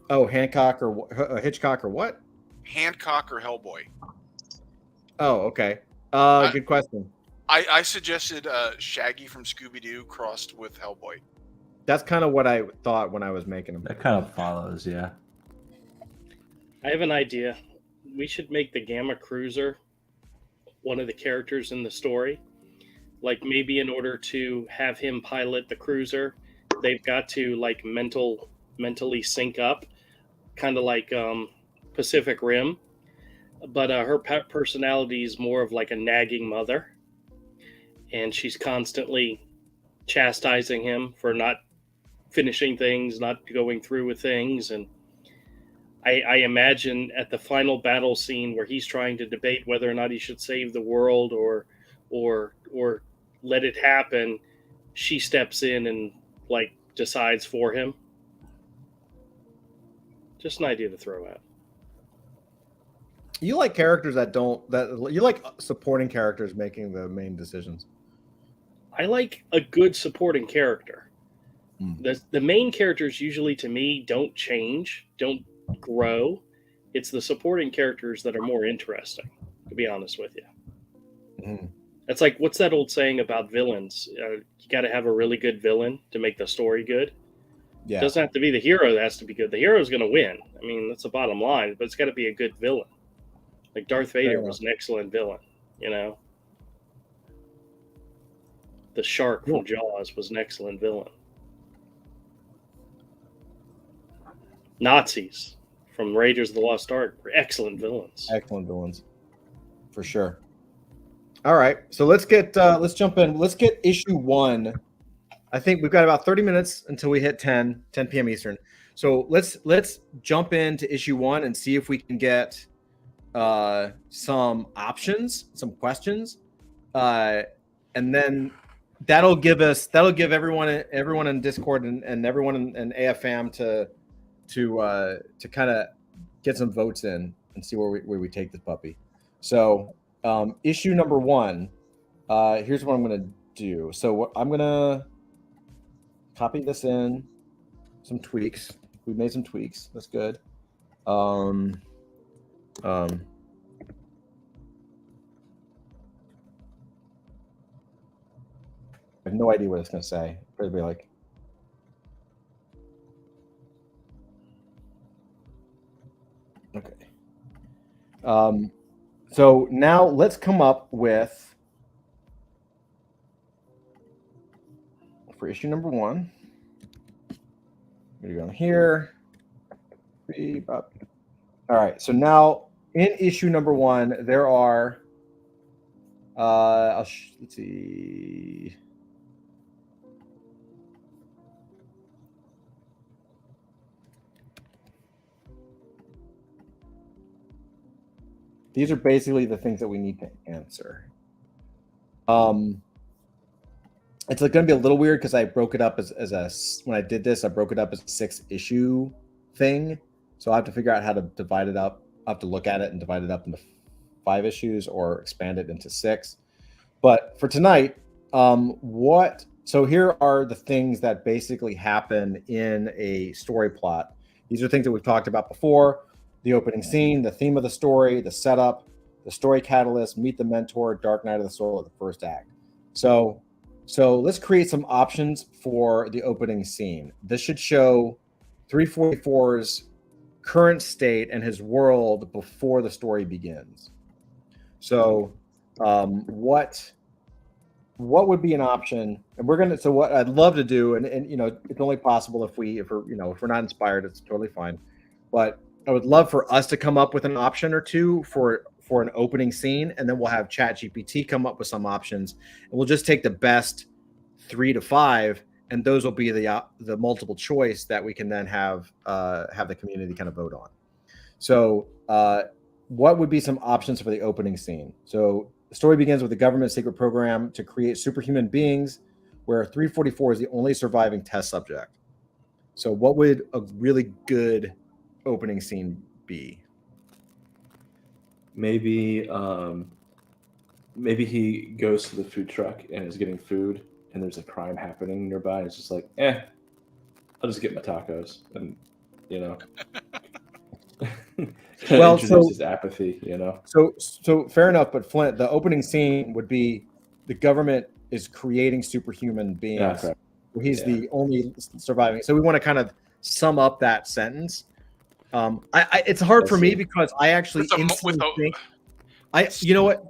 S1: Oh, Hancock or Hitchcock or what?
S4: Hancock or Hellboy?
S1: Oh, okay. Good question.
S4: I suggested Shaggy from Scooby-Doo crossed with Hellboy.
S1: That's kind of what I thought when I was making them.
S3: That kind of follows, yeah.
S5: I have an idea. We should make the Gamma Cruiser one of the characters in the story. Like maybe in order to have him pilot the cruiser, they've got to like mentally sync up, kind of like Pacific Rim. But her personality is more of like a nagging mother, and she's constantly chastising him for not finishing things, not going through with things. And I imagine at the final battle scene where he's trying to debate whether or not he should save the world or let it happen, she steps in and like decides for him. Just an idea to throw out.
S1: You like characters you like supporting characters making the main decisions.
S5: I like a good supporting character. The main characters usually to me don't change, don't grow. It's the supporting characters that are more interesting, to be honest with you.
S1: Mm-hmm.
S5: It's like, what's that old saying about villains? You got to have a really good villain to make the story good.
S1: Yeah.
S5: It doesn't have to be the hero that has to be good. The hero's going to win. I mean, that's the bottom line, but it's got to be a good villain. Like Darth Vader was an excellent villain, you know? The shark from Jaws was an excellent villain. Nazis from Raiders of the Lost Ark were excellent villains.
S1: Excellent villains. For sure. All right. So let's jump in. Let's get issue 1. I think we've got about 30 minutes until we hit 10 p.m. Eastern. So let's jump into issue 1 and see if we can get some options, some questions. And then that'll give everyone in Discord and everyone in AFM to kind of get some votes in and see where we take this puppy. So issue number 1, here's what I'm going to do. So I'm going to copy this in, some tweaks. We made some tweaks. That's good. I have no idea what it's going to say. It'll be like, okay. So now let's come up with, for issue number 1, we're going to go here. All right. So now in issue number 1, there are, let's see. These are basically the things that we need to answer. It's going to be a little weird because I broke it up when I did this, I broke it up as a 6-issue thing. So I have to figure out how to divide it up. I have to look at it and divide it up into 5 issues or expand it into 6. But for tonight, so here are the things that basically happen in a story plot. These are things that we've talked about before: the opening scene, the theme of the story, the setup, the story catalyst, meet the mentor, dark night of the soul of the first act. So let's create some options for the opening scene. This should show 344's current state and his world before the story begins. So what would be an option? And so what I'd love to do, and it's only possible if we're not inspired, it's totally fine. But I would love for us to come up with an option or two for an opening scene, and then we'll have ChatGPT come up with some options, and we'll just take the best 3 to 5, and those will be the multiple choice that we can then have the community kind of vote on. So what would be some options for the opening scene? So the story begins with a government secret program to create superhuman beings, where 344 is the only surviving test subject. So what would a really good opening scene be?
S3: Maybe he goes to the food truck and is getting food, and there's a crime happening nearby, and it's just like, I'll just get my tacos, and
S1: well,
S3: introduces apathy,
S1: So fair enough, but Flint, the opening scene would be the government is creating superhuman beings.
S3: Okay.
S1: Where he's the only surviving. So we want to kind of sum up that sentence. It's hard for me because I actually instantly think you know what?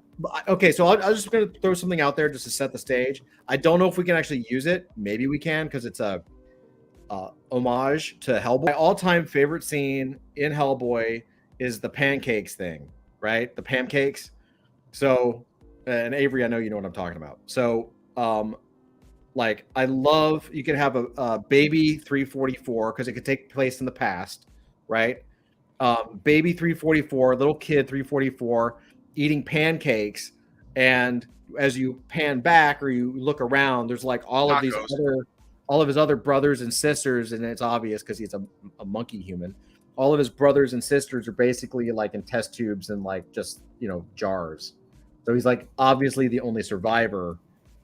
S1: Okay, so I'm just going to throw something out there just to set the stage. I don't know if we can actually use it. Maybe we can because it's a homage to Hellboy. My all-time favorite scene in Hellboy is the pancakes thing, right? The pancakes. So, and Avery, I know you know what I'm talking about. So, I love, you can have a baby 344 because it could take place in the past, right? Baby 344, little kid 344 eating pancakes, and as you pan back or you look around, there's like all of his other brothers and sisters, and it's obvious because he's a monkey human. All of his brothers and sisters are basically like in test tubes and like just jars. So he's like obviously the only survivor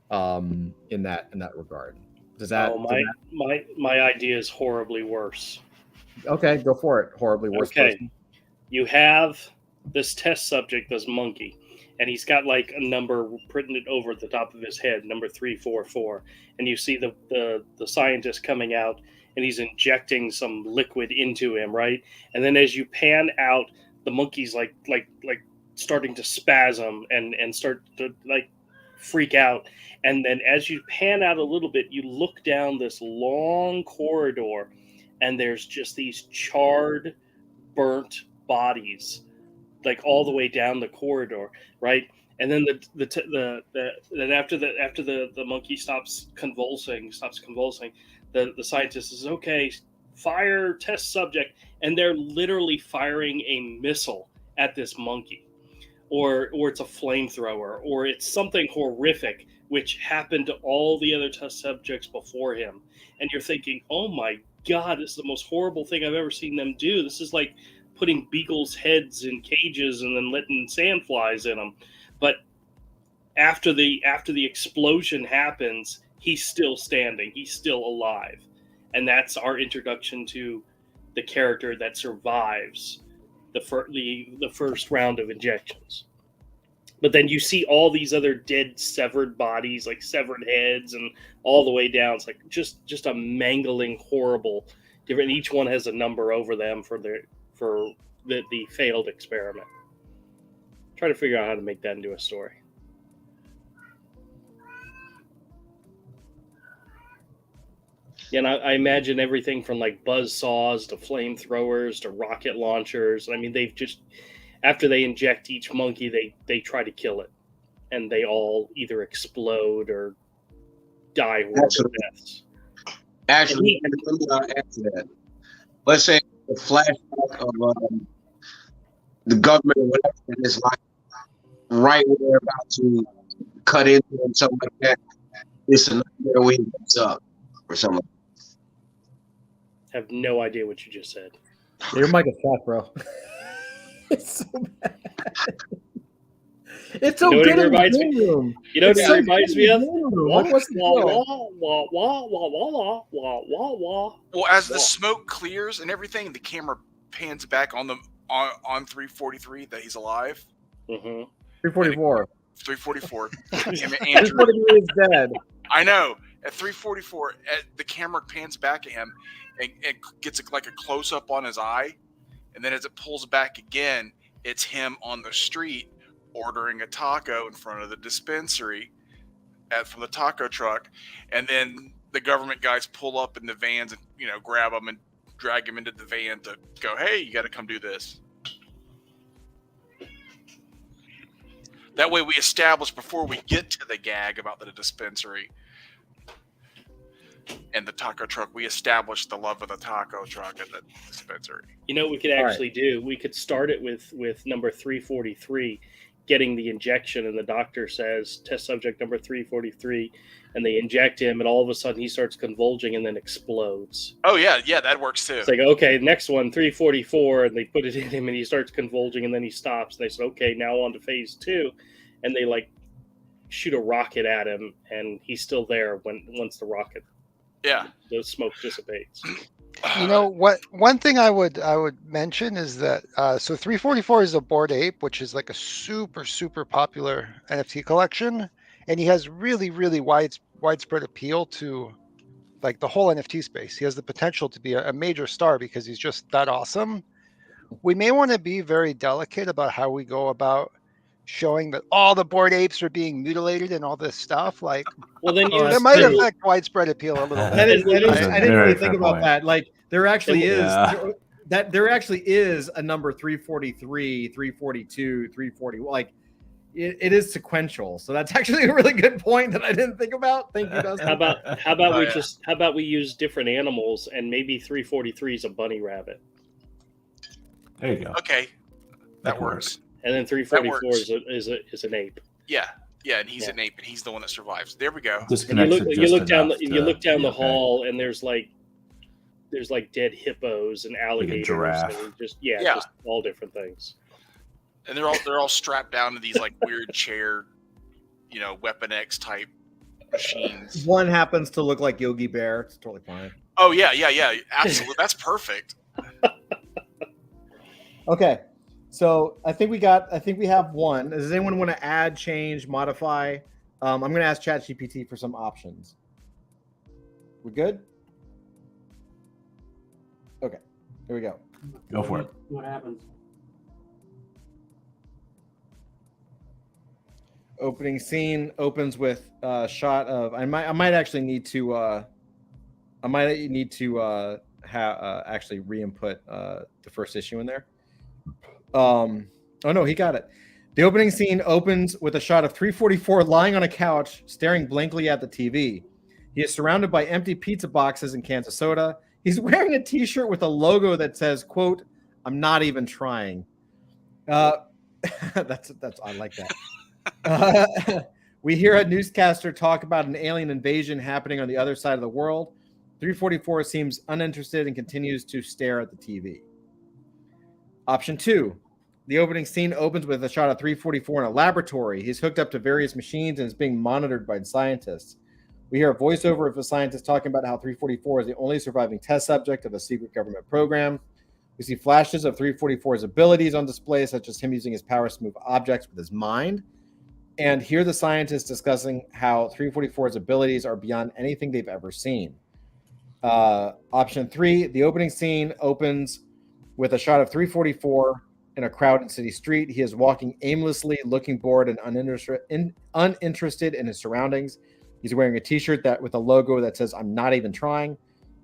S1: in that regard.
S5: My idea is horribly worse.
S1: Okay, go for it. Horribly worse.
S5: Okay,
S1: person.
S5: You have this test subject, this monkey, and he's got like a number printed over the top of his head, number 344, and you see the scientist coming out, and he's injecting some liquid into him, right? And then as you pan out, the monkey's like starting to spasm and start to like freak out. And then as you pan out a little bit, you look down this long corridor, and there's just these charred, burnt bodies, like all the way down the corridor, right? And then then after the monkey stops convulsing, the scientist says, "Okay, fire test subject," and they're literally firing a missile at this monkey, or it's a flamethrower, or it's something horrific which happened to all the other test subjects before him, and you're thinking, "Oh my God, this is the most horrible thing I've ever seen them do. This is like putting beagles' heads in cages and then letting sandflies in them." But after the explosion happens, he's still standing. He's still alive. And that's our introduction to the character that survives the first round of injections. But then you see all these other dead, severed bodies, like severed heads, and all the way down. It's like just a mangling, horrible. Different. Each one has a number over them for the failed experiment. Try to figure out how to make that into a story. Yeah, and I imagine everything from like buzz saws to flamethrowers to rocket launchers. I mean, they've just, after they inject each monkey, they try to kill it, and they all either explode or die horrible deaths.
S6: Actually, let me add to that. Let's say the flashback of the government or whatever, and it's like right when they're about to cut into and something like that. It's a nightmare when he wakes up or something.
S5: I have no idea what you just said.
S1: Your mic is flat, bro. It's so bad. It's so
S5: You know what
S1: good
S5: it
S1: in the
S5: reminds
S1: game room.
S5: You know what
S1: It's
S5: it
S1: so
S5: reminds
S1: good
S5: me
S1: in
S5: of?
S1: the game room. Like, what's the deal?
S4: Well, as the smoke clears and everything, the camera pans back on 343 that he's alive.
S1: 344.
S4: 344. Him and
S1: 343 is dead.
S4: I know. At 344, the camera pans back at him and gets like a close up on his eye, and then as it pulls back again, it's him on the street ordering a taco in front of the dispensary from the taco truck, and then the government guys pull up in the vans and grab him and drag him into the van to go, hey, you got to come do this. That way we establish before we get to the gag about the dispensary and the taco truck, we establish the love of the taco truck at the dispensary.
S5: You know what we could actually do? We could start it with number 343 getting the injection, and the doctor says, test subject number 343, and they inject him, and all of a sudden he starts convulsing and then explodes.
S4: Oh, yeah, that works too.
S5: It's like, okay, next one, 344, and they put it in him, and he starts convulsing, and then he stops. And they said, okay, now on to phase 2, and they shoot a rocket at him, and he's still there once the rocket, the smoke dissipates.
S2: You know what? One thing I would mention is that so 344 is a Bored Ape, which is like a super popular NFT collection, and he has really widespread appeal to like the whole NFT space. He has the potential to be a major star because he's just that awesome. We may want to be very delicate about how we go about showing that all the Bored Apes are being mutilated and all this stuff. Like,
S5: well, then
S2: that might affect widespread appeal a little bit.
S1: I didn't really think about that. Like, there actually is a number 343, 342, 340. Like, it is sequential. So that's actually a really good point that I didn't think about. Thank you, Dustin.
S5: How about we use different animals, and maybe 343 is a bunny rabbit.
S3: There you go.
S4: Okay, that works.
S5: And then 344 is an ape.
S4: Yeah, and he's an ape, and he's the one that survives. There we go.
S5: You look down the hall, and there's dead hippos and alligators,
S3: giraffe.
S5: and just all different things.
S4: And they're all strapped down to these like weird chair, Weapon X type machines.
S1: One happens to look like Yogi Bear. It's totally fine.
S4: Oh yeah, absolutely. That's perfect.
S1: Okay. So I think we have one. Does anyone want to add, change, modify? I'm going to ask ChatGPT for some options. We good? Okay, here we go.
S3: Go for it.
S7: What happens?
S1: Opening scene opens with a shot of. I might actually need to. Actually re-input the first issue in there. Oh no, he got it. The opening scene opens with a shot of 344 lying on a couch, staring blankly at the TV. He is surrounded by empty pizza boxes and cans of soda. He's wearing a t-shirt with a logo that says, quote, "I'm not even trying." That's I like that. We hear a newscaster talk about an alien invasion happening on the other side of the world. 344 seems uninterested and continues to stare at the TV. Option 2. The opening scene opens with a shot of 344 in a laboratory. He's hooked up to various machines and is being monitored by scientists. We hear a voiceover of a scientist talking about how 344 is the only surviving test subject of a secret government program. We see flashes of 344's abilities on display, such as him using his powers to move objects with his mind. And hear the scientists discussing how 344's abilities are beyond anything they've ever seen. Option 3, the opening scene opens with a shot of 344 in a crowded city street. He is walking aimlessly, looking bored and uninterested in his surroundings. He's wearing a t-shirt with a logo that says, "I'm not even trying."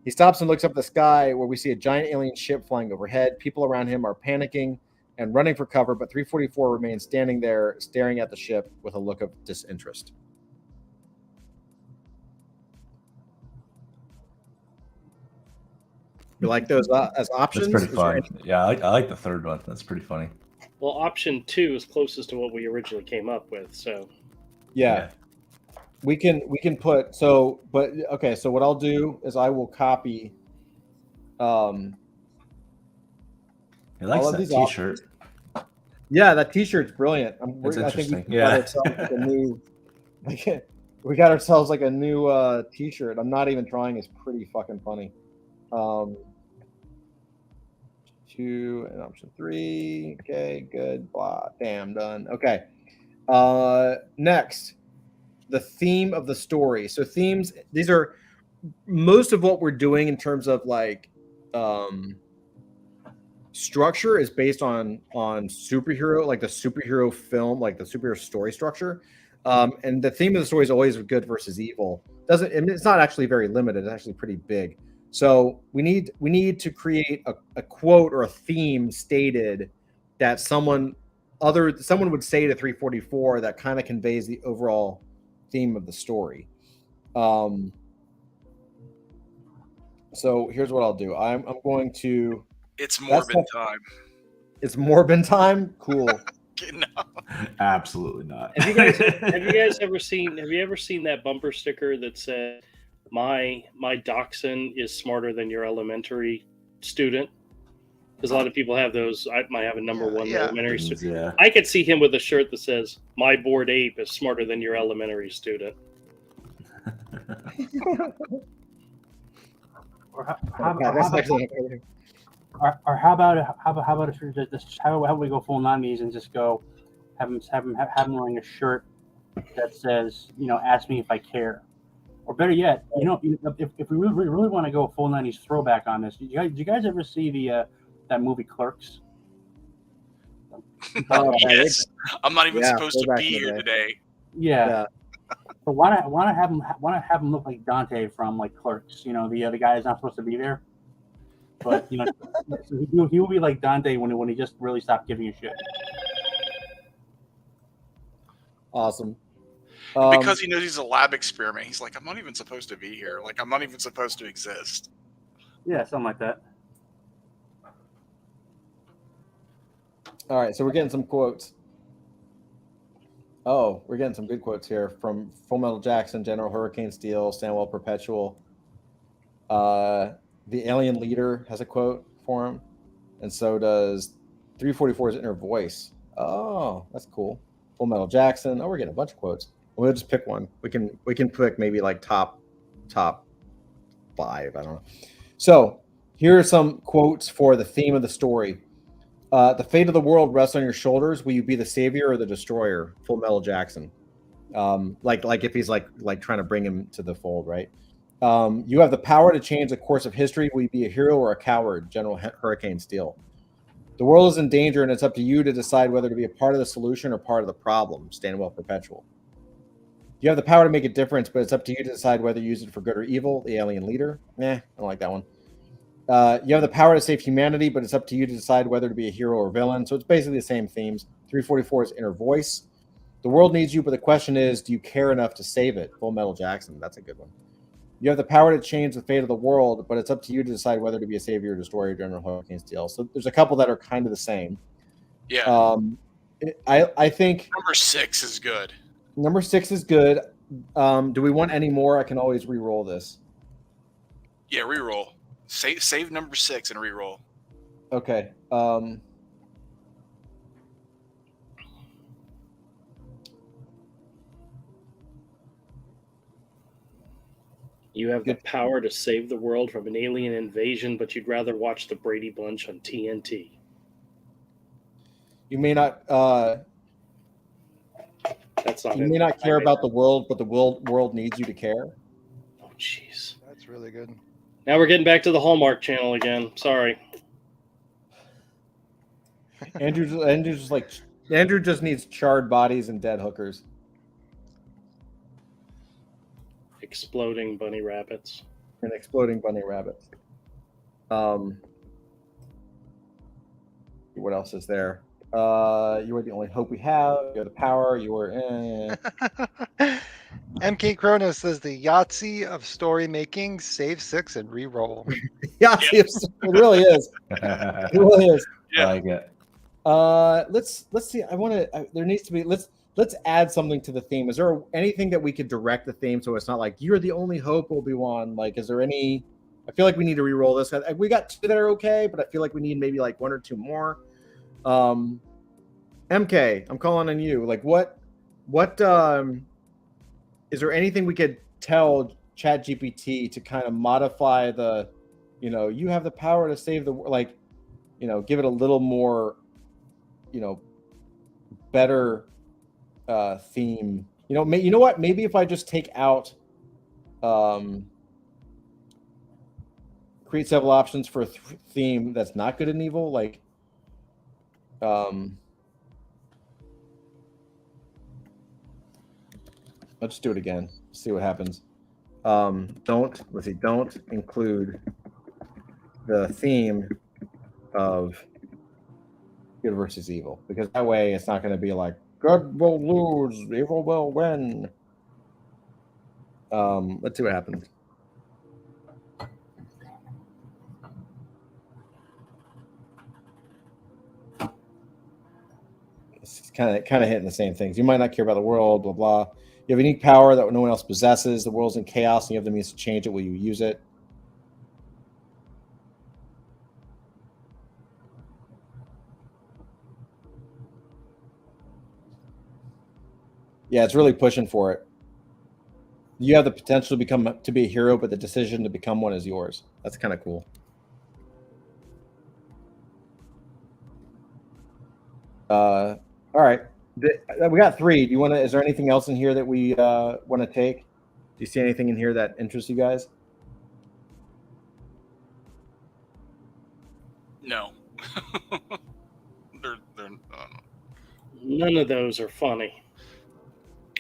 S1: He stops and looks up at the sky, where we see a giant alien ship flying overhead. People around him are panicking and running for cover, but 344 remains standing there, staring at the ship with a look of disinterest. You like those as options?
S3: That's pretty fun. Yeah, I like the third one. That's pretty funny.
S5: Well, option 2 is closest to what we originally came up with. So,
S1: Yeah. We can put so what I'll do is I will copy
S8: He likes
S1: all of
S8: that
S1: these
S8: T-shirt.
S1: Yeah, that T-shirt's brilliant.
S8: That's
S1: I think
S8: interesting.
S1: we got ourselves like a new, we got ourselves like a new T-shirt. I'm not even trying. It's pretty fucking funny. 2 and option 3. Okay, good. Blah. Damn, done. Okay. Next, the theme of the story. So themes. These are most of what we're doing in terms of like structure is based on superhero, like the superhero film, like the superhero story structure. And the theme of the story is always good versus evil. It's not actually very limited. It's actually pretty big. So we need to create a quote or a theme stated that someone would say to 344 that kind of conveys the overall theme of the story. So here's what I'll do. I'm going to.
S4: It's Morbin time.
S1: It's Morbin time. Cool.
S4: No.
S8: Absolutely not.
S5: Have you guys ever seen that bumper sticker that said, "My dachshund is smarter than your elementary student"? Because a lot of people have those. I might have a number one elementary student.
S8: Yeah.
S5: I could see him with a shirt that says, "My bored ape is smarter than your elementary student."
S7: Or how about we go full 90s and just go have him wearing a shirt that says, ask me if I care, or better yet, if we really want to go full 90s throwback on this, did you guys ever see that movie Clerks?
S4: Yes, I'm not even supposed to be here today.
S7: Yeah. So why not have him look like Dante from like Clerks? The guy is not supposed to be there, but so he will be like Dante when he just really stopped giving a shit.
S1: Awesome.
S4: Because he knows he's a lab experiment. He's like, I'm not even supposed to be here. Like, I'm not even supposed to exist.
S7: Yeah, something like that.
S1: All right, so we're getting some quotes. Oh, we're getting some good quotes here from Full Metal Jackson, General Hurricane Steel, Stanwell Perpetual. The Alien Leader has a quote for him, and so does 344's Inner Voice. Oh, that's cool. Full Metal Jackson. Oh, we're getting a bunch of quotes. We'll just pick one. We can pick maybe like top 5. I don't know. So here are some quotes for the theme of the story. The fate of the world rests on your shoulders. Will you be the savior or the destroyer? Full Metal Jackson. Like if he's like trying to bring him to the fold, right? You have the power to change the course of history. Will you be a hero or a coward? General Hurricane Steel. The world is in danger, and it's up to you to decide whether to be a part of the solution or part of the problem. Stanwell Perpetual. You have the power to make a difference, but it's up to you to decide whether you use it for good or evil. The Alien Leader. I don't like that one. You have the power to save humanity, but it's up to you to decide whether to be a hero or villain. So it's basically the same themes. 344's Inner Voice. The world needs you, but the question is, do you care enough to save it? Full Metal Jackson. That's a good one. You have the power to change the fate of the world, but it's up to you to decide whether to be a savior or destroyer. General Hurricane Steel. So there's a couple that are kind of the same.
S4: Yeah.
S1: I think
S4: number 6 is good.
S1: Number 6 is good. Do we want any more? I can always re-roll this.
S4: Yeah, re-roll. Save number 6 and re-roll.
S1: Okay.
S5: You have the power to save the world from an alien invasion, but you'd rather watch the Brady Bunch on TNT.
S1: You may not.
S5: That's not.
S1: You may not care about the world, but the world needs you to care.
S5: Oh, jeez.
S2: That's really good.
S5: Now we're getting back to the Hallmark Channel again. Sorry.
S1: Andrew just needs charred bodies and dead hookers.
S5: Exploding bunny rabbits.
S1: And exploding bunny rabbits. What else is there? You are the only hope we have. You have the power. You are.
S2: MK Kronos says the Yahtzee of story making. Save 6 and re-roll.
S1: Yahtzee, it really is. It really is.
S8: I like it.
S1: Let's see. There needs to be. let's add something to the theme. Is there anything that we could direct the theme so it's not like you're the only hope, Obi-Wan? Like, is there any? I feel like we need to re-roll this. We got 2 that are okay, but I feel like we need maybe like 1 or 2 more. MK, I'm calling on you. Like, what is there anything we could tell ChatGPT to kind of modify the, you have the power to save the world, like, give it a little more, better theme. You know what? Maybe if I just take out create several options for a theme that's not good and evil, like let's do it again. See what happens. Don't include the theme of good versus evil, because that way it's not going to be like good will lose, evil will win. Let's see what happens. It's kind of hitting the same things. You might not care about the world, blah blah. You have a unique power that no one else possesses. The world's in chaos, and you have the means to change it. Will you use it? Yeah, it's really pushing for it. You have the potential to be a hero, but the decision to become one is yours. That's kind of cool. All right, we got 3. Do you want to? Is there anything else in here that we want to take? Do you see anything in here that interests you guys?
S4: No. they're
S5: None of those are funny.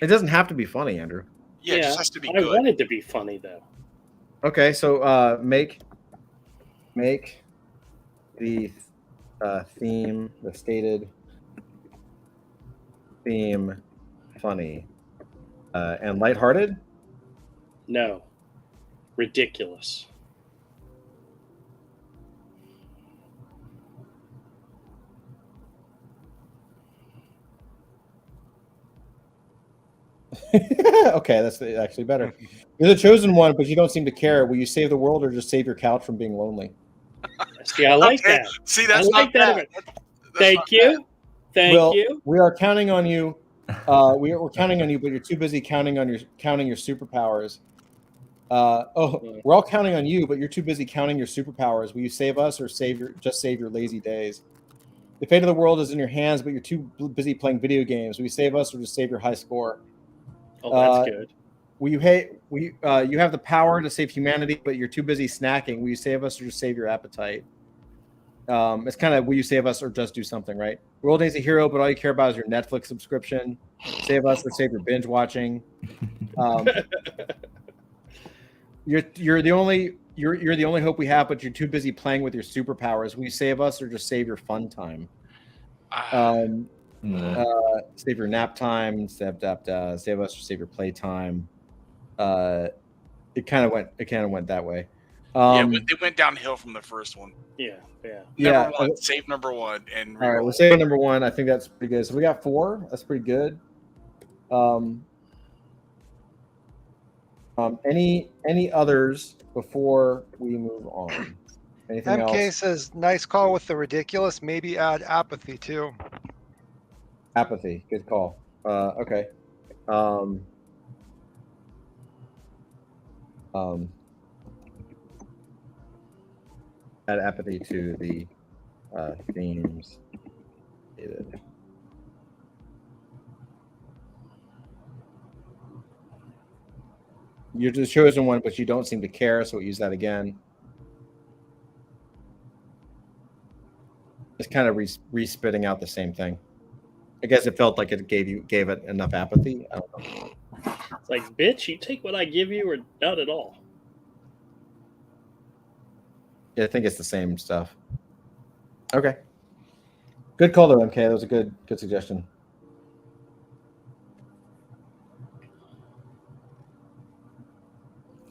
S1: It doesn't have to be funny, Andrew.
S4: Yeah, it just has to be
S5: I
S4: good.
S5: want it to be funny though.
S1: Okay, so make the theme, the stated theme, funny and lighthearted.
S5: No, ridiculous.
S1: Okay, that's actually better. You're the chosen one, but you don't seem to care. Will you save the world or just save your couch from being lonely?
S5: See, I like that.
S4: See, that's
S5: I like
S4: not
S5: that.
S4: bad.
S5: Thank you. Thank you.
S1: We are counting on you. We're counting on you, but you're too busy counting your superpowers. We're all counting on you, but you're too busy counting your superpowers. Will you save us or save your lazy days? The fate of the world is in your hands, but you're too busy playing video games. Will you save us or just save your high score?
S5: Oh, that's good.
S1: You have the power to save humanity, but you're too busy snacking. Will you save us or just save your appetite? It's kind of, will you save us or just do something, right? World needs a hero, but all you care about is your Netflix subscription. Save us or save your binge watching. You're the only hope we have, but you're too busy playing with your superpowers. Will you save us or just save your fun time? Save your nap time. Save us or save your play time. It kind of went that way.
S4: It went downhill from the first one.
S5: Yeah.
S4: Save number 1 and
S1: all right, we'll save number 1. I think that's pretty good. So we got 4. That's pretty good. Any others before we move on? Anything
S2: MK
S1: else?
S2: says, nice call with the ridiculous. Maybe add apathy too.
S1: Apathy, good call. Okay. Add apathy to the themes. You're the chosen one, but you don't seem to care, so we'll use that again. It's kind of re-spitting out the same thing. I guess it felt like it gave it enough apathy. I don't know.
S5: It's like, bitch, you take what I give you or not at all.
S1: Yeah, I think it's the same stuff. Okay. Good call though, MK. That was a good suggestion.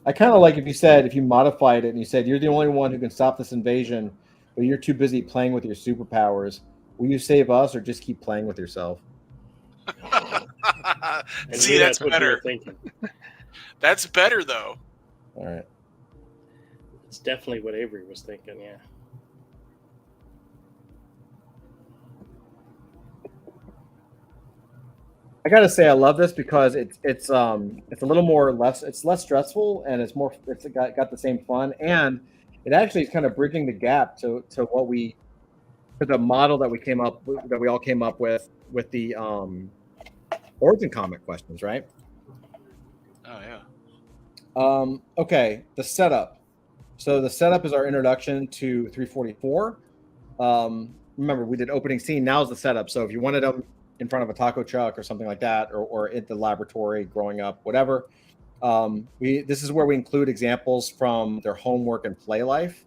S1: I kind of like if you modified it and you said you're the only one who can stop this invasion, but you're too busy playing with your superpowers. Will you save us or just keep playing with yourself?
S5: And
S4: See, that's
S5: what you were
S4: better.
S5: thinking.
S4: That's better though.
S1: All right.
S5: It's definitely what Avery was thinking. Yeah.
S1: I gotta say, I love this because it's a little more it's less stressful, and it's got the same fun, and it actually is kind of bridging the gap to what we to the model that we all came up with the origin comic questions, right?
S4: Oh yeah.
S1: Okay, the setup. So the setup is our introduction to 344. Remember, we did opening scene. Now's the setup. So if you wanted them in front of a taco truck or something like that, or at the laboratory growing up, whatever, this is where we include examples from their homework and play life.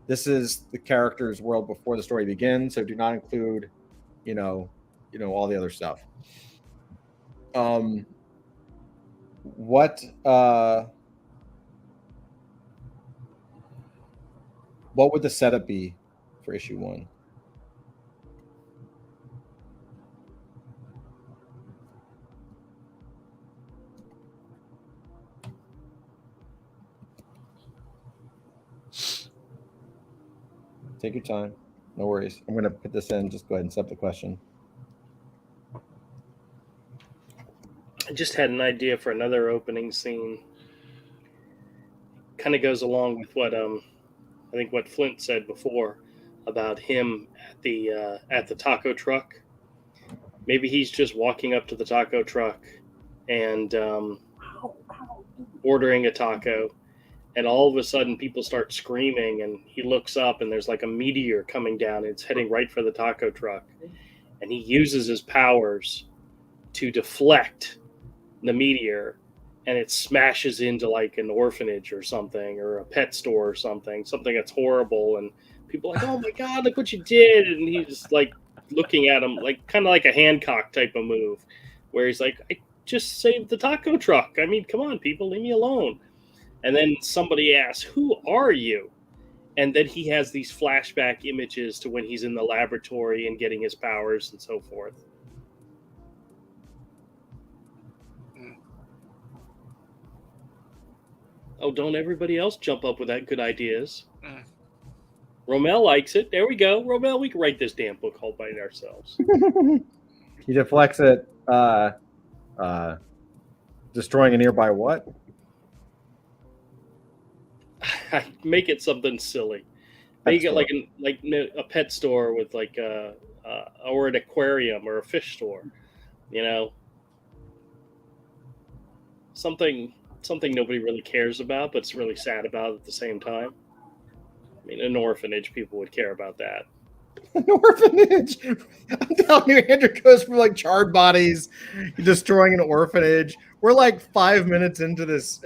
S1: This is the character's world before the story begins. So do not include, all the other stuff. What would the setup be for issue 1? Take your time. No worries. I'm going to put this in. Just go ahead and set up the question.
S5: I just had an idea for another opening scene. Kind of goes along with what I think what Flint said before about him at the taco truck. Maybe he's just walking up to the taco truck and ordering a taco, and all of a sudden people start screaming, and he looks up and there's like a meteor coming down, and it's heading right for the taco truck, and he uses his powers to deflect the meteor, and it smashes into like an orphanage or something, or a pet store or something that's horrible, and people are like, oh my god, look what you did, and he's just like looking at him like kind of like a Hancock type of move, where he's like, I just saved the taco truck, I mean, come on people, leave me alone. And then somebody asks, who are you? And then he has these flashback images to when he's in the laboratory and getting his powers and so forth. Oh, don't everybody else jump up with that good ideas. Romel likes it. There we go. Romel, we can write this damn book all by ourselves.
S1: He deflects it, destroying a nearby what?
S5: Make it something silly. Make it like a pet store with like or an aquarium or a fish store. Something nobody really cares about, but it's really sad about at the same time. I mean, an orphanage, people would care about that.
S1: An orphanage. I'm telling you, Andrew goes from like charred bodies, destroying an orphanage. We're like 5 minutes into this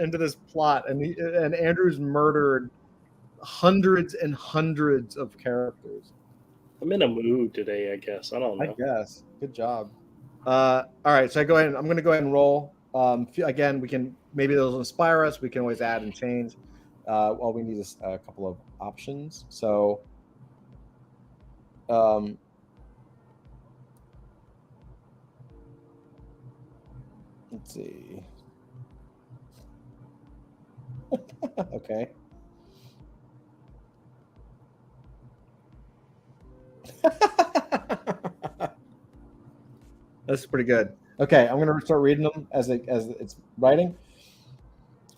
S1: plot, and Andrew's murdered hundreds and hundreds of characters.
S5: I'm in a mood today, I guess. I don't know.
S1: I guess. Good job. All right, so I'm going to go ahead and roll. Again, maybe those will inspire us. We can always add and change. All we need is a couple of options. So. Let's see. Okay. That's pretty good. Okay, I'm going to start reading them as it's writing.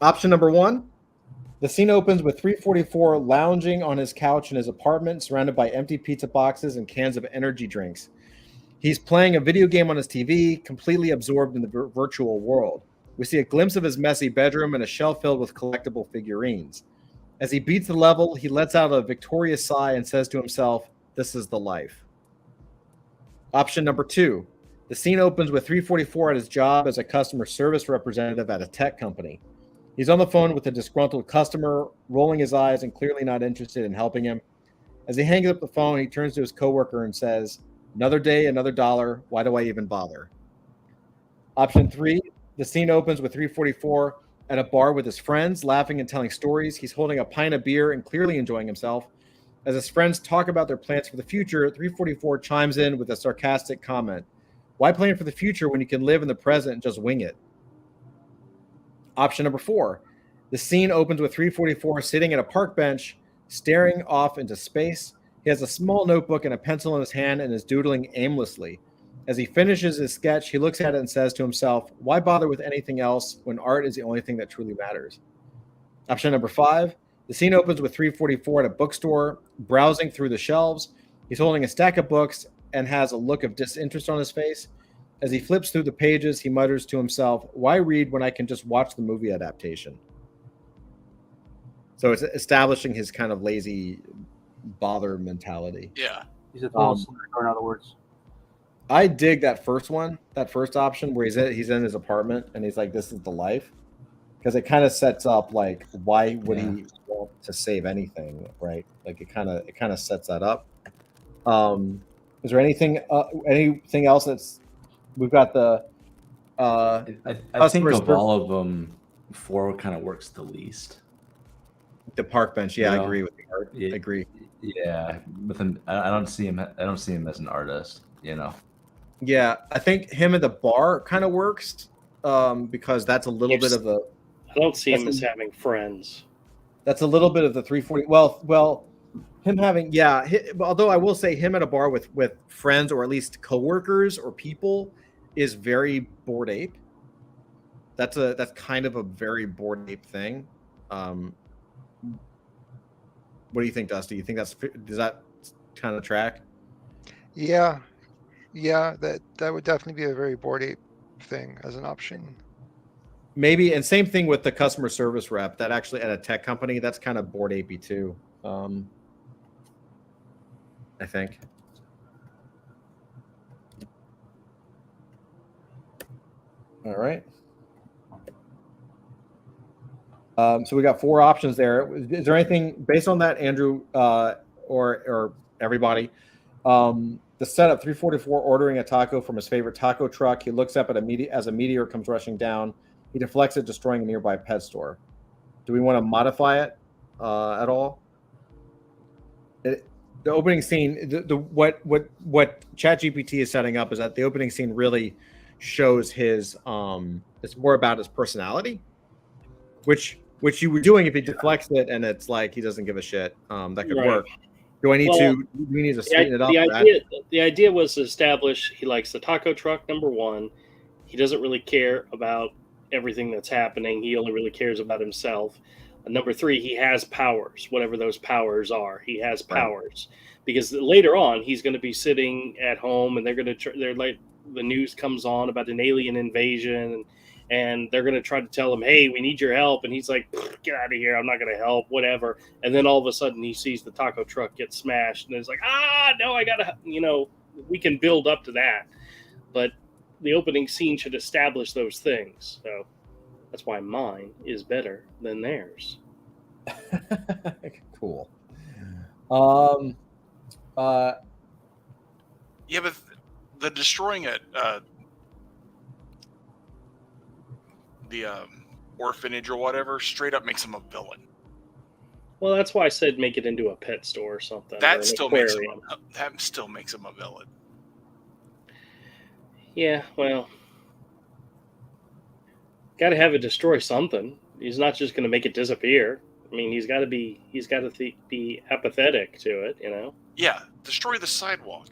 S1: Option number 1. The scene opens with 344 lounging on his couch in his apartment, surrounded by empty pizza boxes and cans of energy drinks. He's playing a video game on his TV, completely absorbed in the virtual world. We see a glimpse of his messy bedroom and a shelf filled with collectible figurines. As he beats the level, he lets out a victorious sigh and says to himself, "This is the life." Option number 2. The scene opens with 344 at his job as a customer service representative at a tech company. He's on the phone with a disgruntled customer, rolling his eyes and clearly not interested in helping him. As he hangs up the phone, he turns to his coworker and says, "Another day, another dollar. Why do I even bother?" Option 3, the scene opens with 344 at a bar with his friends, laughing and telling stories. He's holding a pint of beer and clearly enjoying himself. As his friends talk about their plans for the future, 344 chimes in with a sarcastic comment. Why plan for the future when you can live in the present and just wing it? Option number 4. The scene opens with 344 sitting at a park bench, staring off into space. He has a small notebook and a pencil in his hand and is doodling aimlessly. As he finishes his sketch, he looks at it and says to himself, why bother with anything else when art is the only thing that truly matters? Option number 5. The scene opens with 344 at a bookstore, browsing through the shelves. He's holding a stack of books and has a look of disinterest on his face. As he flips through the pages, he mutters to himself, why read when I can just watch the movie adaptation? So it's establishing his kind of lazy bother mentality.
S4: Yeah.
S7: He's a full in other words.
S1: I dig that first one, that first option where he's in his apartment and he's like, this is the life. Because it kind of sets up like, why would he want to save anything, right? Like it kind of sets that up. Is there anything else that's we've got the
S8: I think of all of them, 4 kind of works the least.
S1: The park bench, yeah,
S8: You know,
S1: I agree with the art. I agree.
S8: Yeah, with him, I don't see him as an artist. You know.
S1: Yeah, I think him at the bar kind of works because that's a little bit of the.
S5: I don't see him as having friends.
S1: That's a little bit of the 340. Well, him having although I will say him at a bar with friends or at least coworkers or people is very Bored Ape. That's kind of a very Bored Ape thing. What do you think, Dusty? You think does that kind of track?
S2: Yeah, that would definitely be a very Bored Ape thing as an option.
S1: Maybe, and same thing with the customer service rep. That actually at a tech company, that's kind of Bored Ape-y too. I think. All right. So we got 4 options there. Is there anything based on that, Andrew, or everybody? The setup: 344 ordering a taco from his favorite taco truck. He looks up at as a meteor comes rushing down. He deflects it, destroying a nearby pet store. Do we want to modify it at all? The opening scene, what ChatGPT is setting up is that the opening scene really shows his. It's more about his personality, which you were doing if he deflects it and it's like he doesn't give a shit. That could work. Do we need to straighten it up?
S5: The idea was to establish he likes the taco truck, number 1. He doesn't really care about everything that's happening. He only really cares about himself. Number 3, he has powers, whatever those powers are. He has powers because later on he's going to be sitting at home and they're like the news comes on about an alien invasion and they're going to try to tell him, hey, we need your help. And he's like, get out of here. I'm not going to help, whatever. And then all of a sudden he sees the taco truck get smashed and it's like, no, I got to, we can build up to that. But the opening scene should establish those things. So that's why mine is better than theirs.
S1: Cool.
S4: Yeah, but the destroying it, the orphanage or whatever, straight up makes him a villain.
S5: Well, that's why I said make it into a pet store or something.
S4: That
S5: or
S4: still makes him a villain.
S5: Yeah, well, got to have it destroy something. He's not just going to make it disappear. I mean, he's got to be apathetic to it,
S4: Yeah, destroy the sidewalk.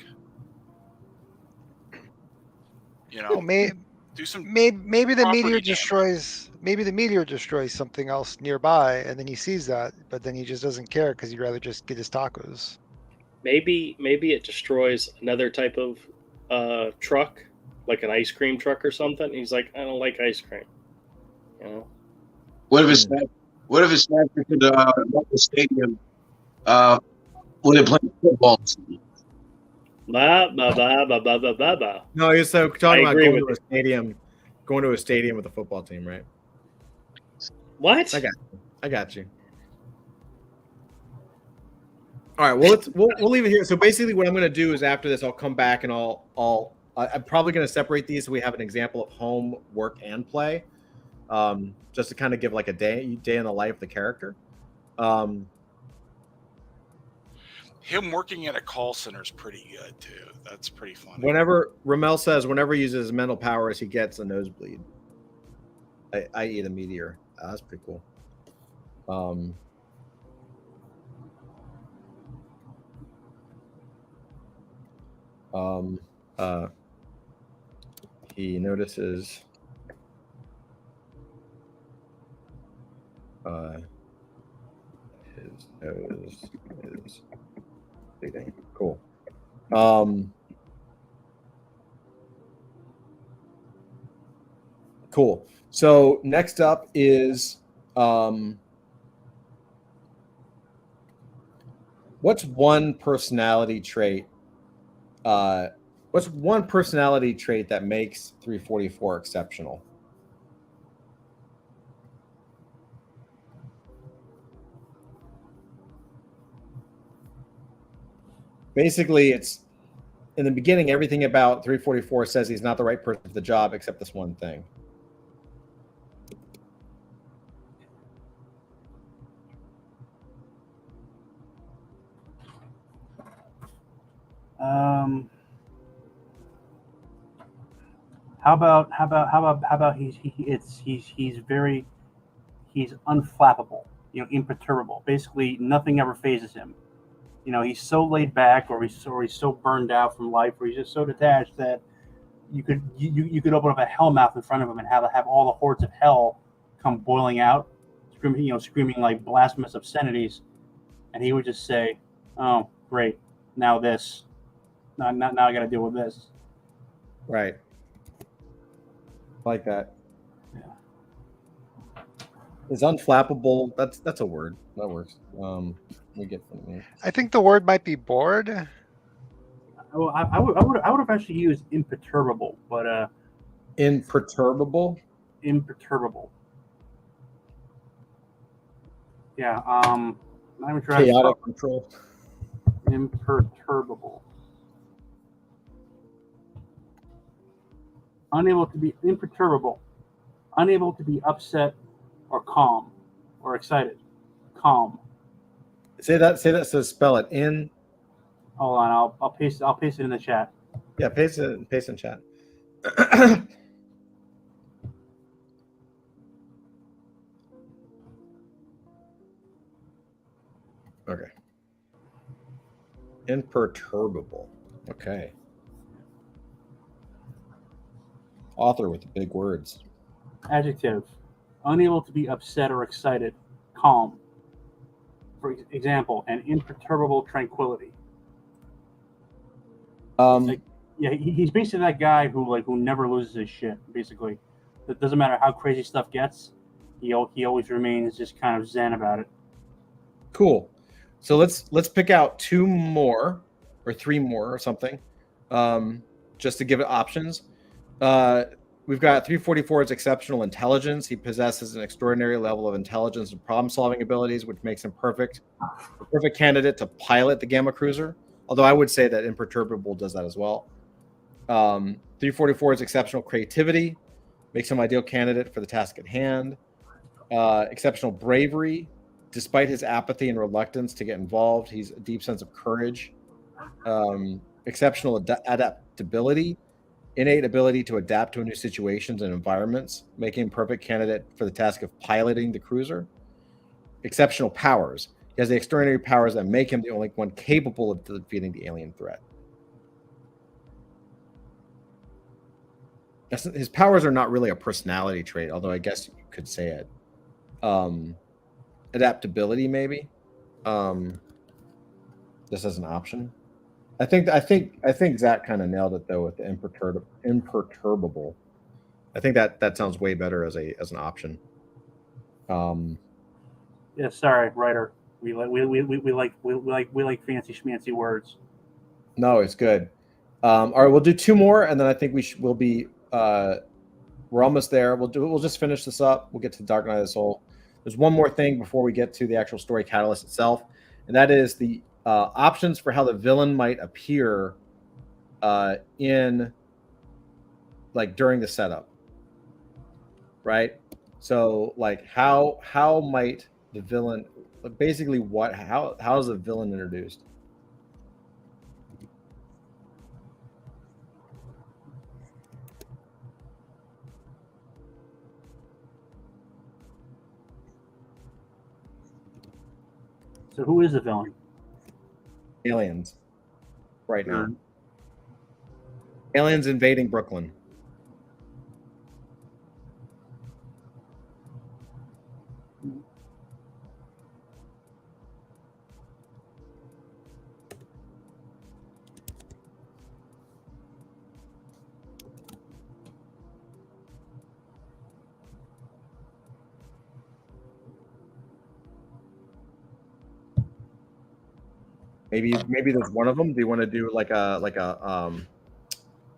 S2: Well,
S4: do some.
S2: Maybe the meteor destroys. Maybe the meteor destroys something else nearby, and then he sees that, but then he just doesn't care because he'd rather just get his tacos.
S5: Maybe it destroys another type of truck, like an ice cream truck or something. He's like, I don't like ice cream.
S6: What if it's smashed into the local stadium when they're playing football?
S5: Ba, ba, ba, ba, ba, ba, ba, ba.
S1: No, you're so talking about going to a stadium with a football team, right?
S5: What?
S1: I got you. All right. Well, we'll leave it here. So basically, what I'm going to do is after this, I'll come back and I'm probably going to separate these so we have an example of home, work, and play, just to kind of give like a day in the life of the character.
S4: Him working at a call center is pretty good too. That's pretty funny.
S1: Whenever Ramel says, whenever he uses his mental powers, he gets a nosebleed. I eat a meteor. That's pretty cool. He notices his nose is bleeding. Cool. Cool. So next up is what's one personality trait? What's one personality trait that makes 344 exceptional? Basically, it's in the beginning, everything about 344 says he's not the right person for the job except this one thing.
S7: How about he's unflappable, imperturbable. Basically, nothing ever phases him. He's so laid back, or he's so burned out from life, or he's just so detached that you could open up a hell mouth in front of him and have all the hordes of hell come boiling out, screaming like blasphemous obscenities, and he would just say, "Oh, great, now this, now I got to deal with this."
S1: Right. Like that.
S7: Yeah.
S1: Is unflappable. That's a word that works. We get something.
S2: I think the word might be bored.
S7: Well, I would have actually used imperturbable, but
S1: Imperturbable.
S7: Imperturbable. Yeah. Not even sure how to
S1: Chaotic
S7: spell
S1: control.
S7: imperturbable. Unable to be imperturbable. Unable to be upset or calm or excited. Calm.
S1: Say that. So spell it in.
S7: Hold on, I'll paste it in the chat.
S1: Yeah, paste it in chat. Okay. Imperturbable. Okay. Author with the big words.
S7: Adjective. Unable to be upset or excited. Calm. For example, an imperturbable tranquility. Yeah, he's basically that guy who never loses his shit. Basically, it doesn't matter how crazy stuff gets. He always remains just kind of zen about it.
S1: Cool. So let's pick out two more or three more or something, just to give it options. We've got 344's exceptional intelligence. He possesses an extraordinary level of intelligence and problem-solving abilities, which makes him a perfect candidate to pilot the Gamma Cruiser. Although I would say that Imperturbable does that as well. 344's exceptional creativity makes him an ideal candidate for the task at hand. Exceptional bravery. Despite his apathy and reluctance to get involved, he's a deep sense of courage. Exceptional adaptability. Innate ability to adapt to new situations and environments, making him a perfect candidate for the task of piloting the cruiser. Exceptional powers. He has the extraordinary powers that make him the only one capable of defeating the alien threat. His powers are not really a personality trait, although I guess you could say it. Adaptability, maybe. This as an option. I think Zach kind of nailed it though with the imperturbable. I think that sounds way better as an option.
S7: Yeah, sorry, writer. We like fancy schmancy words.
S1: No, it's good. All right, we'll do two more, and then I think we'll be we're almost there. We'll just finish this up. We'll get to Dark Knight of the Soul. There's one more thing before we get to the actual story catalyst itself, and that is the options for how the villain might appear in during the setup, right? So how might the villain basically how is the villain introduced?
S7: So who is the villain?
S1: Aliens. Right now.
S7: Mhm.
S1: Aliens invading Brooklyn. Maybe there's one of them. Do you want to do like a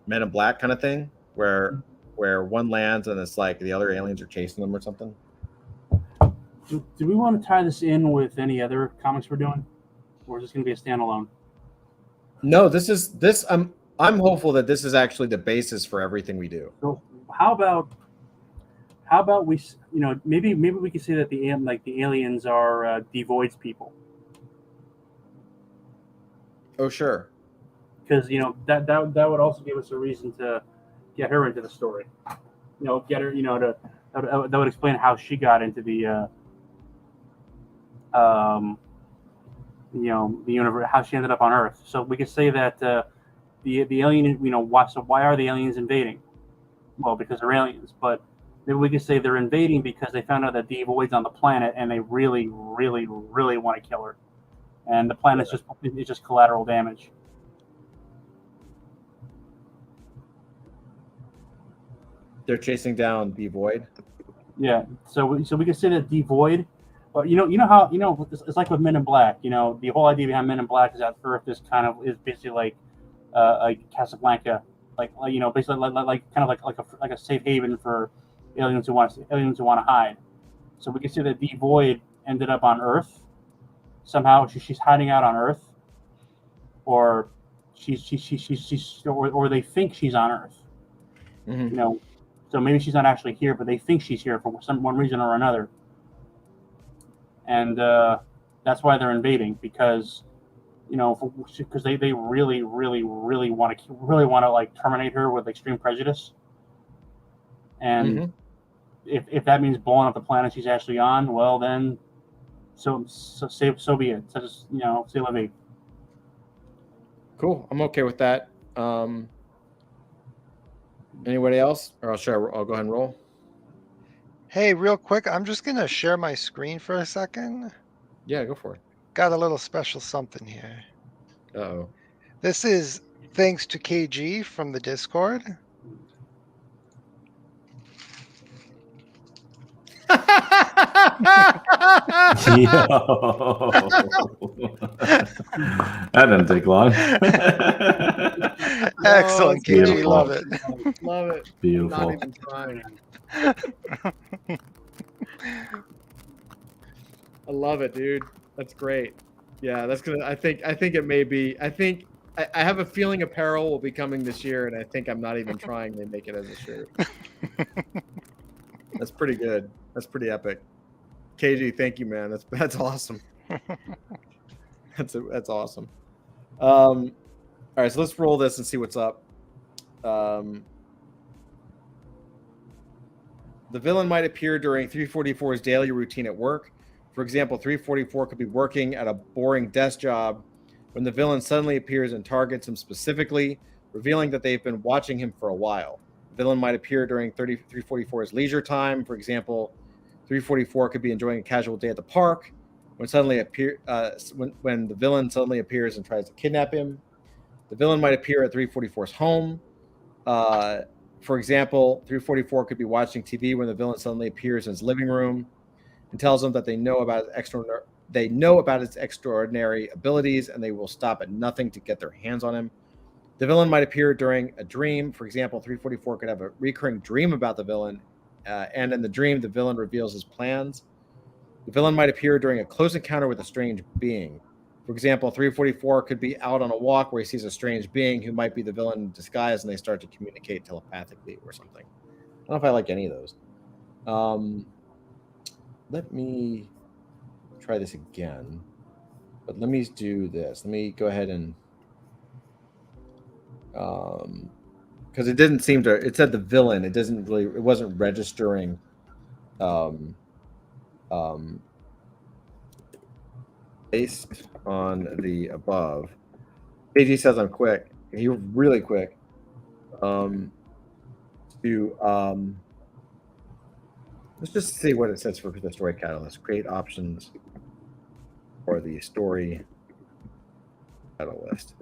S1: Men in Black kind of thing where one lands and it's like the other aliens are chasing them or something?
S7: Do we want to tie this in with any other comics we're doing, or is this going to be a standalone?
S1: No, this. I'm hopeful that this is actually the basis for everything we do.
S7: So how about we, maybe we could say that the aliens are devoids people,
S1: Oh, sure.
S7: because that would also give us a reason to get her into the story. Get her, that would explain how she got into the the universe, how she ended up on Earth. So we could say that the alien, why are the aliens invading? Well, because they're aliens. But maybe we could say they're invading because they found out that Devoid's on the planet and they really, really, really want to kill her. And the planet's just collateral damage.
S1: They're chasing down Devoid.
S7: Yeah. So we could say that Devoid. But you know how it's like with Men in Black. The whole idea behind Men in Black is that Earth is basically like Casablanca, basically like a safe haven for aliens who want to hide. So we can see that Devoid ended up on Earth somehow. She's hiding out on Earth, or or they think she's on Earth.
S1: Mm-hmm.
S7: So maybe she's not actually here, but they think she's here for one reason or another. And that's why they're invading, because they really, really, really want to like terminate her with extreme prejudice. And if that means blowing up the planet she's actually on, well then, so be it. So just say la vie.
S1: Cool. I'm okay with that. Anybody else? Or I'll go ahead and roll.
S2: Hey, real quick, I'm just gonna share my screen for a second.
S1: Yeah, go for it.
S2: Got a little special something here.
S1: Uh-oh.
S2: This is thanks to KG from the Discord.
S8: That didn't take long.
S2: Excellent, KG.
S8: Beautiful.
S2: Love it.
S1: Love it.
S8: Beautiful.
S1: Not even trying. I love it, dude. That's great. Yeah, that's gonna. I think it may be. I have a feeling apparel will be coming this year, and I think I'm not even trying to make it as a shirt. That's pretty good. That's pretty epic. KG, thank you, man. That's awesome. That's awesome. All right, so let's roll this and see what's up. The villain might appear during 344's daily routine at work. For example, 344 could be working at a boring desk job when the villain suddenly appears and targets him specifically, revealing that they've been watching him for a while. The villain might appear during 344's leisure time. For example, 344 could be enjoying a casual day at the park when when the villain suddenly appears and tries to kidnap him. The villain might appear at 344's home. For example, 344 could be watching TV when the villain suddenly appears in his living room and tells him that they know about his extraordinary abilities and they will stop at nothing to get their hands on him. The villain might appear during a dream. For example, 344 could have a recurring dream about the villain, and in the dream, the villain reveals his plans. The villain might appear during a close encounter with a strange being. For example, 344 could be out on a walk where he sees a strange being who might be the villain in disguise, and they start to communicate telepathically or something. I don't know if I like any of those. Let me try this again. But let me do this. Let me go ahead and... because it didn't seem to... It said the villain. It wasn't registering... Based on the above, KG says I'm quick. You're really quick. Let's just see what it says for the story catalyst. Create options for the story catalyst.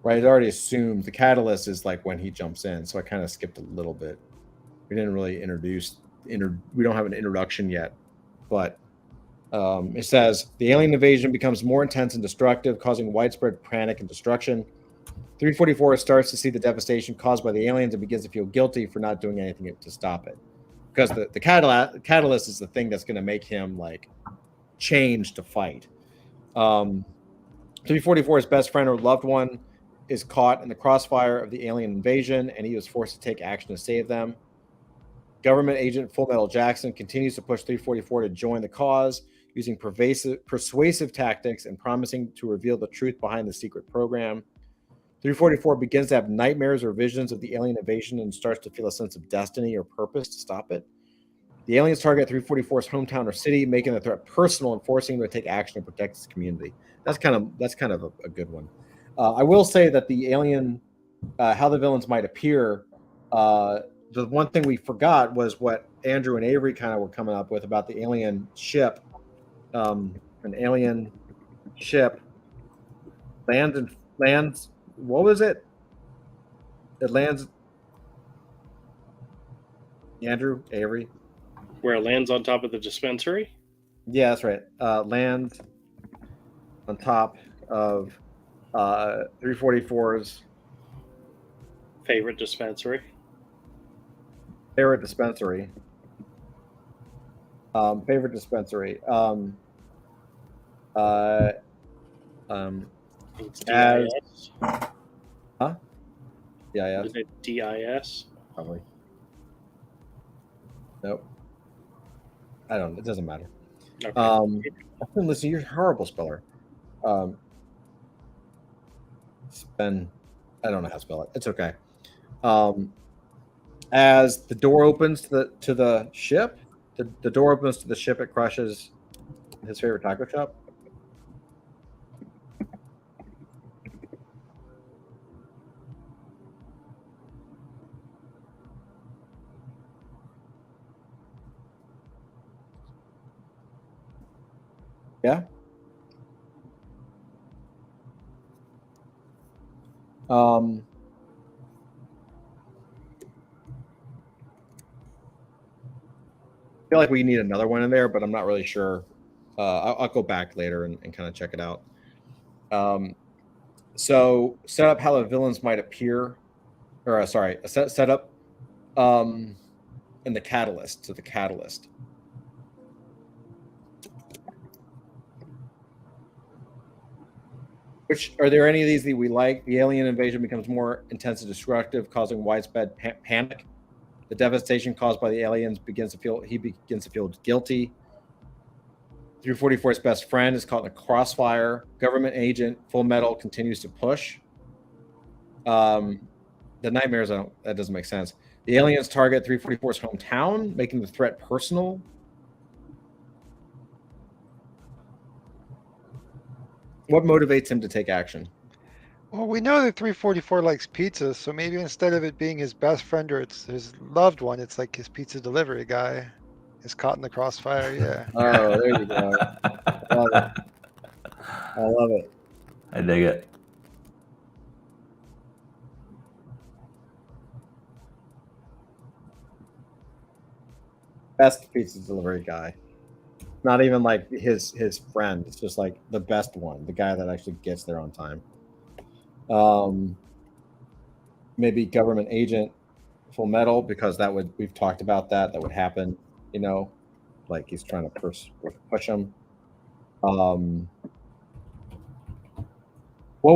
S1: Right, it already assumed the catalyst is like when he jumps in, so I kind of skipped a little bit. We didn't really we don't have an introduction yet, but it says the alien invasion becomes more intense and destructive, causing widespread panic and destruction. 344 starts to see the devastation caused by the aliens and begins to feel guilty for not doing anything to stop it, because the catalyst is the thing that's going to make him like change to fight. 344's best friend or loved one is caught in the crossfire of the alien invasion, and he was forced to take action to save them. Government agent Full Metal Jackson continues to push 344 to join the cause, using persuasive tactics and promising to reveal the truth behind the secret program. 344 begins to have nightmares or visions of the alien invasion and starts to feel a sense of destiny or purpose to stop it. The aliens target 344's hometown or city, making the threat personal and forcing him to take action to protect his community. That's kind of a good one. I will say that the alien, how the villains might appear, the one thing we forgot was what Andrew and Avery kind of were coming up with about the alien ship. An alien ship lands. What was it? It lands. Andrew, Avery.
S5: Where it lands on top of the dispensary?
S1: Yeah, that's right. Lands on top of 344's
S5: favorite dispensary.
S1: Favorite dispensary.
S5: DIS.
S1: Huh? Yeah.
S5: Is it DIS?
S1: Probably. Nope. I don't know. It doesn't matter. Okay. Listen, you're a horrible speller. I don't know how to spell it. It's okay. As the door opens to the ship, the door opens to the ship, it crushes his favorite taco shop. Yeah. I feel like we need another one in there, but I'm not really sure. I'll go back later and kind of check it out. So set up how the villains might appear, or set up in the catalyst. To the catalyst. Which are there any of these that we like? The alien invasion becomes more intense and destructive, causing widespread panic. The devastation caused by the aliens begins to feel guilty. 344's best friend is caught in a crossfire. Government agent Full Metal continues to push. The nightmares, that doesn't make sense. The aliens target 344's hometown, making the threat personal. What motivates him to take action?
S2: Well, we know that 344 likes pizza, so maybe instead of it being his best friend or it's his loved one, it's like his pizza delivery guy is caught in the crossfire. Yeah.
S1: Oh, there you go. I love it.
S8: I dig it.
S1: Best pizza delivery guy. Not even like his friend. It's just like the best one, the guy that actually gets there on time. Maybe government agent Full Metal, because we've talked about that would happen, like he's trying to push him. What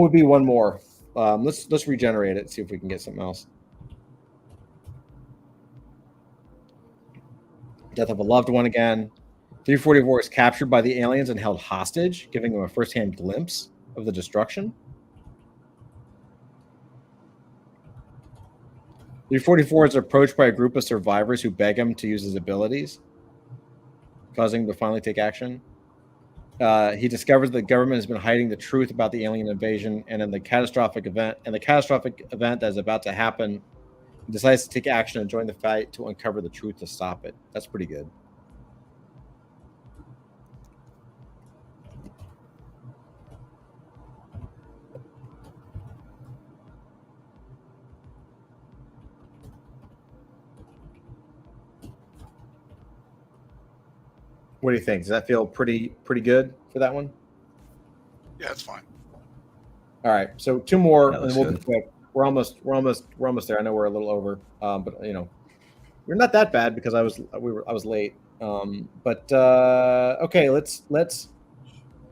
S1: would be one more? Let's regenerate it, see if we can get something else. Death of a loved one again. 344 is captured by the aliens and held hostage, giving him a first-hand glimpse of the destruction. 344 is approached by a group of survivors who beg him to use his abilities, causing him to finally take action. He discovers the government has been hiding the truth about the alien invasion, and in the catastrophic event that is about to happen, he decides to take action and join the fight to uncover the truth to stop it. That's pretty good. What do you think? Does that feel pretty good for that one?
S4: Yeah, that's fine.
S1: All right, so two more,
S8: That
S1: and
S8: looks
S1: we'll be
S8: good.
S1: quick. We're almost there. I know we're a little over, but you know, we're not that bad because I was late. Okay, let's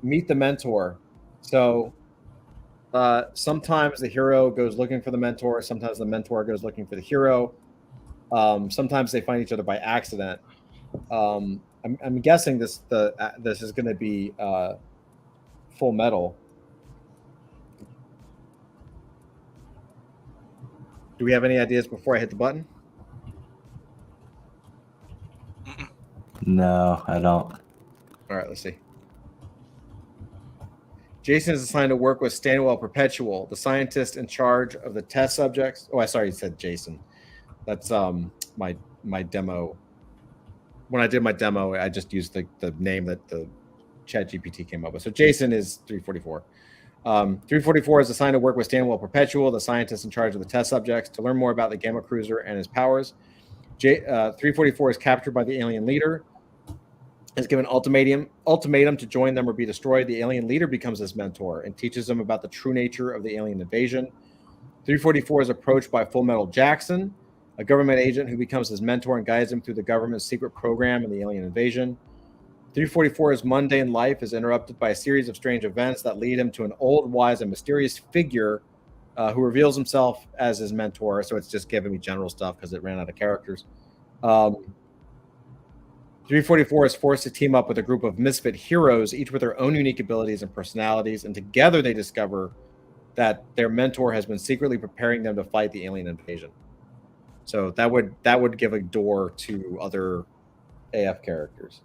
S1: meet the mentor. So sometimes the hero goes looking for the mentor. Sometimes the mentor goes looking for the hero. Sometimes they find each other by accident. I'm guessing this is going to be Full Metal. Do we have any ideas before I hit the button?
S8: No, I don't.
S1: All right, let's see. Jason is assigned to work with Stanwell Perpetual, the scientist in charge of the test subjects. Oh, I sorry, you said Jason. That's my demo. When I did my demo, I just used the name that the ChatGPT came up with. So Jason is 344. 344 is assigned to work with Stanwell Perpetual, the scientist in charge of the test subjects, to learn more about the Gamma Cruiser and his powers. 344 is captured by the alien leader, is given ultimatum to join them or be destroyed. The alien leader becomes his mentor and teaches him about the true nature of the alien invasion. 344 is approached by Full Metal Jackson, a government agent who becomes his mentor and guides him through the government's secret program and the alien invasion. 344's mundane life is interrupted by a series of strange events that lead him to an old, wise, and mysterious figure who reveals himself as his mentor. So it's just giving me general stuff because it ran out of characters. 344 is forced to team up with a group of misfit heroes, each with their own unique abilities and personalities, and together they discover that their mentor has been secretly preparing them to fight the alien invasion. So that would give a door to other AF characters.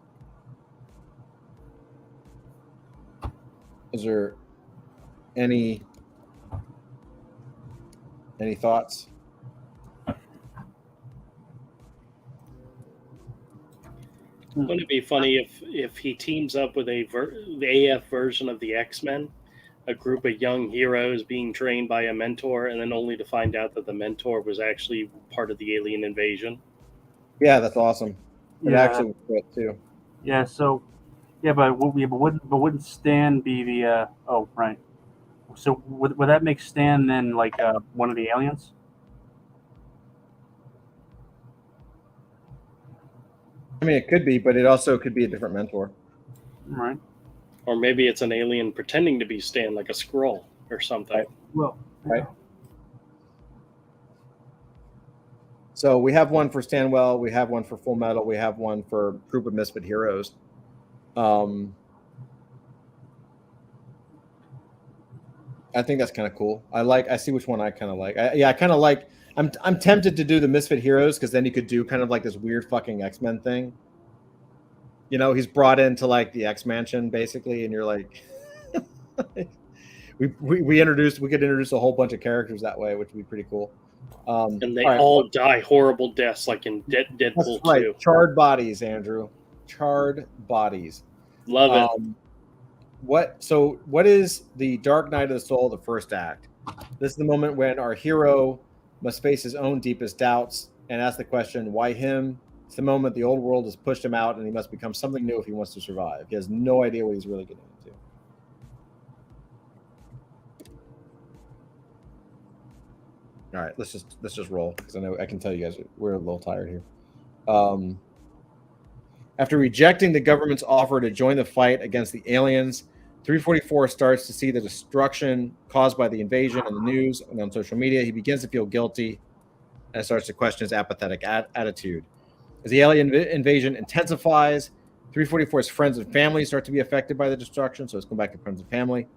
S1: Is there any thoughts?
S5: Wouldn't it be funny if he teams up with the AF version of the X-Men, a group of young heroes being trained by a mentor, and then only to find out that the mentor was actually part of the alien invasion?
S1: Yeah, that's awesome. It
S7: Yeah.
S1: actually would fit too.
S7: Yeah. So, yeah, but wouldn't Stan be the? Oh, right. So would that make Stan then like one of the aliens?
S1: I mean, it could be, but it also could be a different mentor.
S7: Right.
S5: Or maybe it's an alien pretending to be Stan, like a Skrull or something.
S1: Right.
S7: Well,
S1: Right. So we have one for Stanwell, we have one for Full Metal, we have one for Group of Misfit Heroes. I think that's kind of cool. I see which one I kind of like. I kind of like. I'm tempted to do the Misfit Heroes because then you could do kind of like this weird fucking X-Men thing. You know, he's brought into like the X Mansion basically, and you're like, we could introduce a whole bunch of characters that way, which would be pretty cool.
S5: And they all die horrible deaths, like in Deadpool 2.
S1: Charred bodies, Andrew. Charred bodies.
S5: Love it.
S1: What is the Dark Night of the Soul, the first act? This is the moment when our hero must face his own deepest doubts and ask the question, why him? It's the moment the old world has pushed him out and he must become something new if he wants to survive. He has no idea what he's really getting into. All right, let's just roll because I can tell you guys we're a little tired here. After rejecting the government's offer to join the fight against the aliens, 344 starts to see the destruction caused by the invasion in the news and on social media. He begins to feel guilty and starts to question his apathetic attitude. As the alien invasion intensifies, 344's friends and family start to be affected by the destruction, so let's go back to friends and family.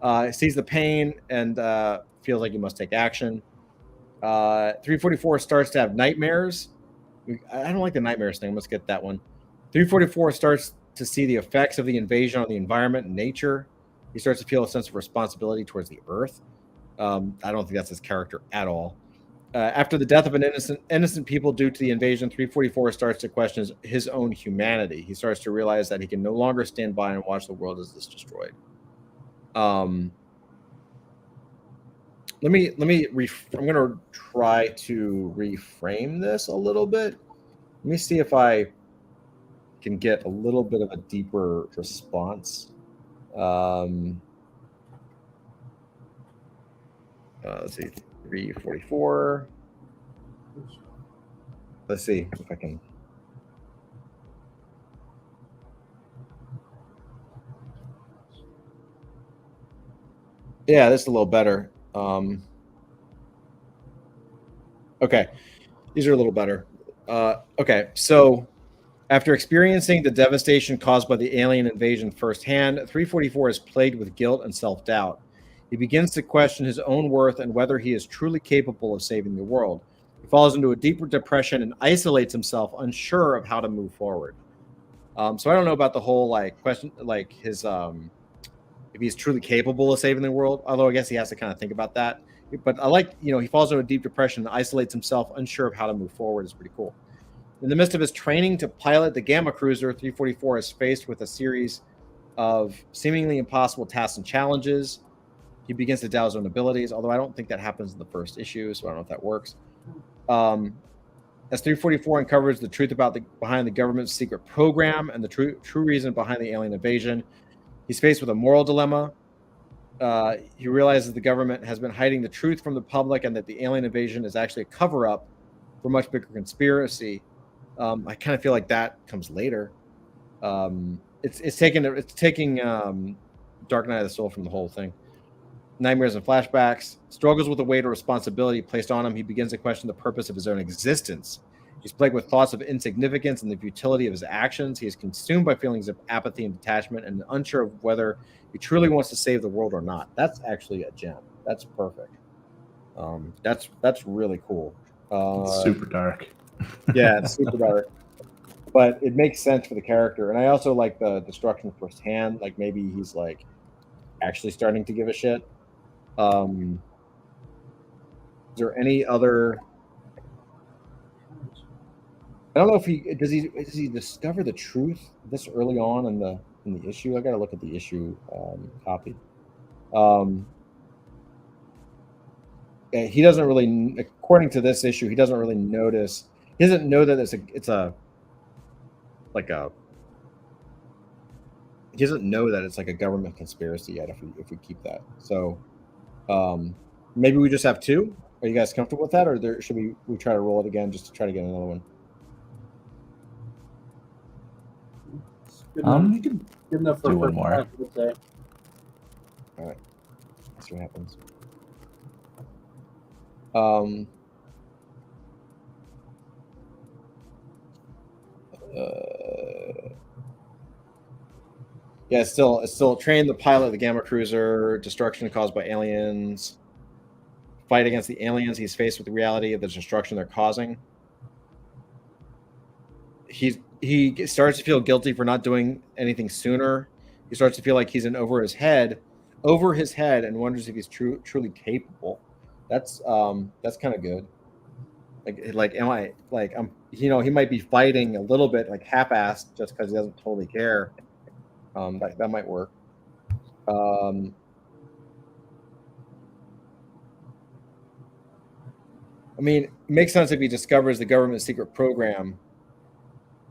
S1: He sees the pain and feels like he must take action. 344 starts to have nightmares. I don't like the nightmares thing. Let's get that one. 344 starts to see the effects of the invasion on the environment and nature. He starts to feel a sense of responsibility towards the earth. I don't think that's his character at all. After the death of an innocent people due to the invasion, 344 starts to question his own humanity. He starts to realize that he can no longer stand by and watch the world as it's destroyed. I'm going to try to reframe this a little bit. Let me see if I can get a little bit of a deeper response. Let's see, 344. Let's see if I can. Yeah, this is a little better. Okay, these are a little better. Okay, so after experiencing the devastation caused by the alien invasion firsthand, 344 is plagued with guilt and self-doubt. He begins to question his own worth and whether he is truly capable of saving the world. He falls into a deeper depression and isolates himself, unsure of how to move forward. So I don't know about the whole question, his if he's truly capable of saving the world. Although I guess he has to kind of think about that. But I like, he falls into a deep depression and isolates himself, unsure of how to move forward. Is pretty cool. In the midst of his training to pilot the Gamma Cruiser, 344 is faced with a series of seemingly impossible tasks and challenges. He begins to doubt his own abilities, although I don't think that happens in the first issue, so I don't know if that works. As 344 uncovers the truth behind the government's secret program and the true reason behind the alien invasion, he's faced with a moral dilemma. He realizes the government has been hiding the truth from the public and that the alien invasion is actually a cover-up for a much bigger conspiracy. I kind of feel like that comes later. It's taking Dark Knight of the Soul from the whole thing. Nightmares and flashbacks. Struggles with the weight of responsibility placed on him. He begins to question the purpose of his own existence. He's plagued with thoughts of insignificance and the futility of his actions. He is consumed by feelings of apathy and detachment and unsure of whether he truly wants to save the world or not. That's actually a gem. That's perfect. That's really cool.
S8: It's super dark.
S1: Yeah, it's super dark. But it makes sense for the character. And I also like the destruction firsthand. Like maybe he's actually starting to give a shit. Is there any other? I don't know if does he discover the truth this early on in the issue. I got to look at the issue copy. He doesn't really, according to this issue, he doesn't really notice. He doesn't know that he doesn't know that it's like a government conspiracy yet. If we keep that, so maybe we just have two. Are you guys comfortable with that, or should we try to roll it again just to try to get another one?
S8: We can
S7: Good enough for
S8: do one more.
S7: I would say.
S1: All right, let's see what happens. Yeah, it's still train the pilot of the Gamma Cruiser, destruction caused by aliens, fight against the aliens. He's faced with the reality of the destruction they're causing. He starts to feel guilty for not doing anything sooner. He starts to feel like he's in over his head, and wonders if he's truly capable. That's kind of good. He might be fighting a little bit half-assed just because he doesn't totally care. That might work. I mean, it makes sense if he discovers the government's secret program,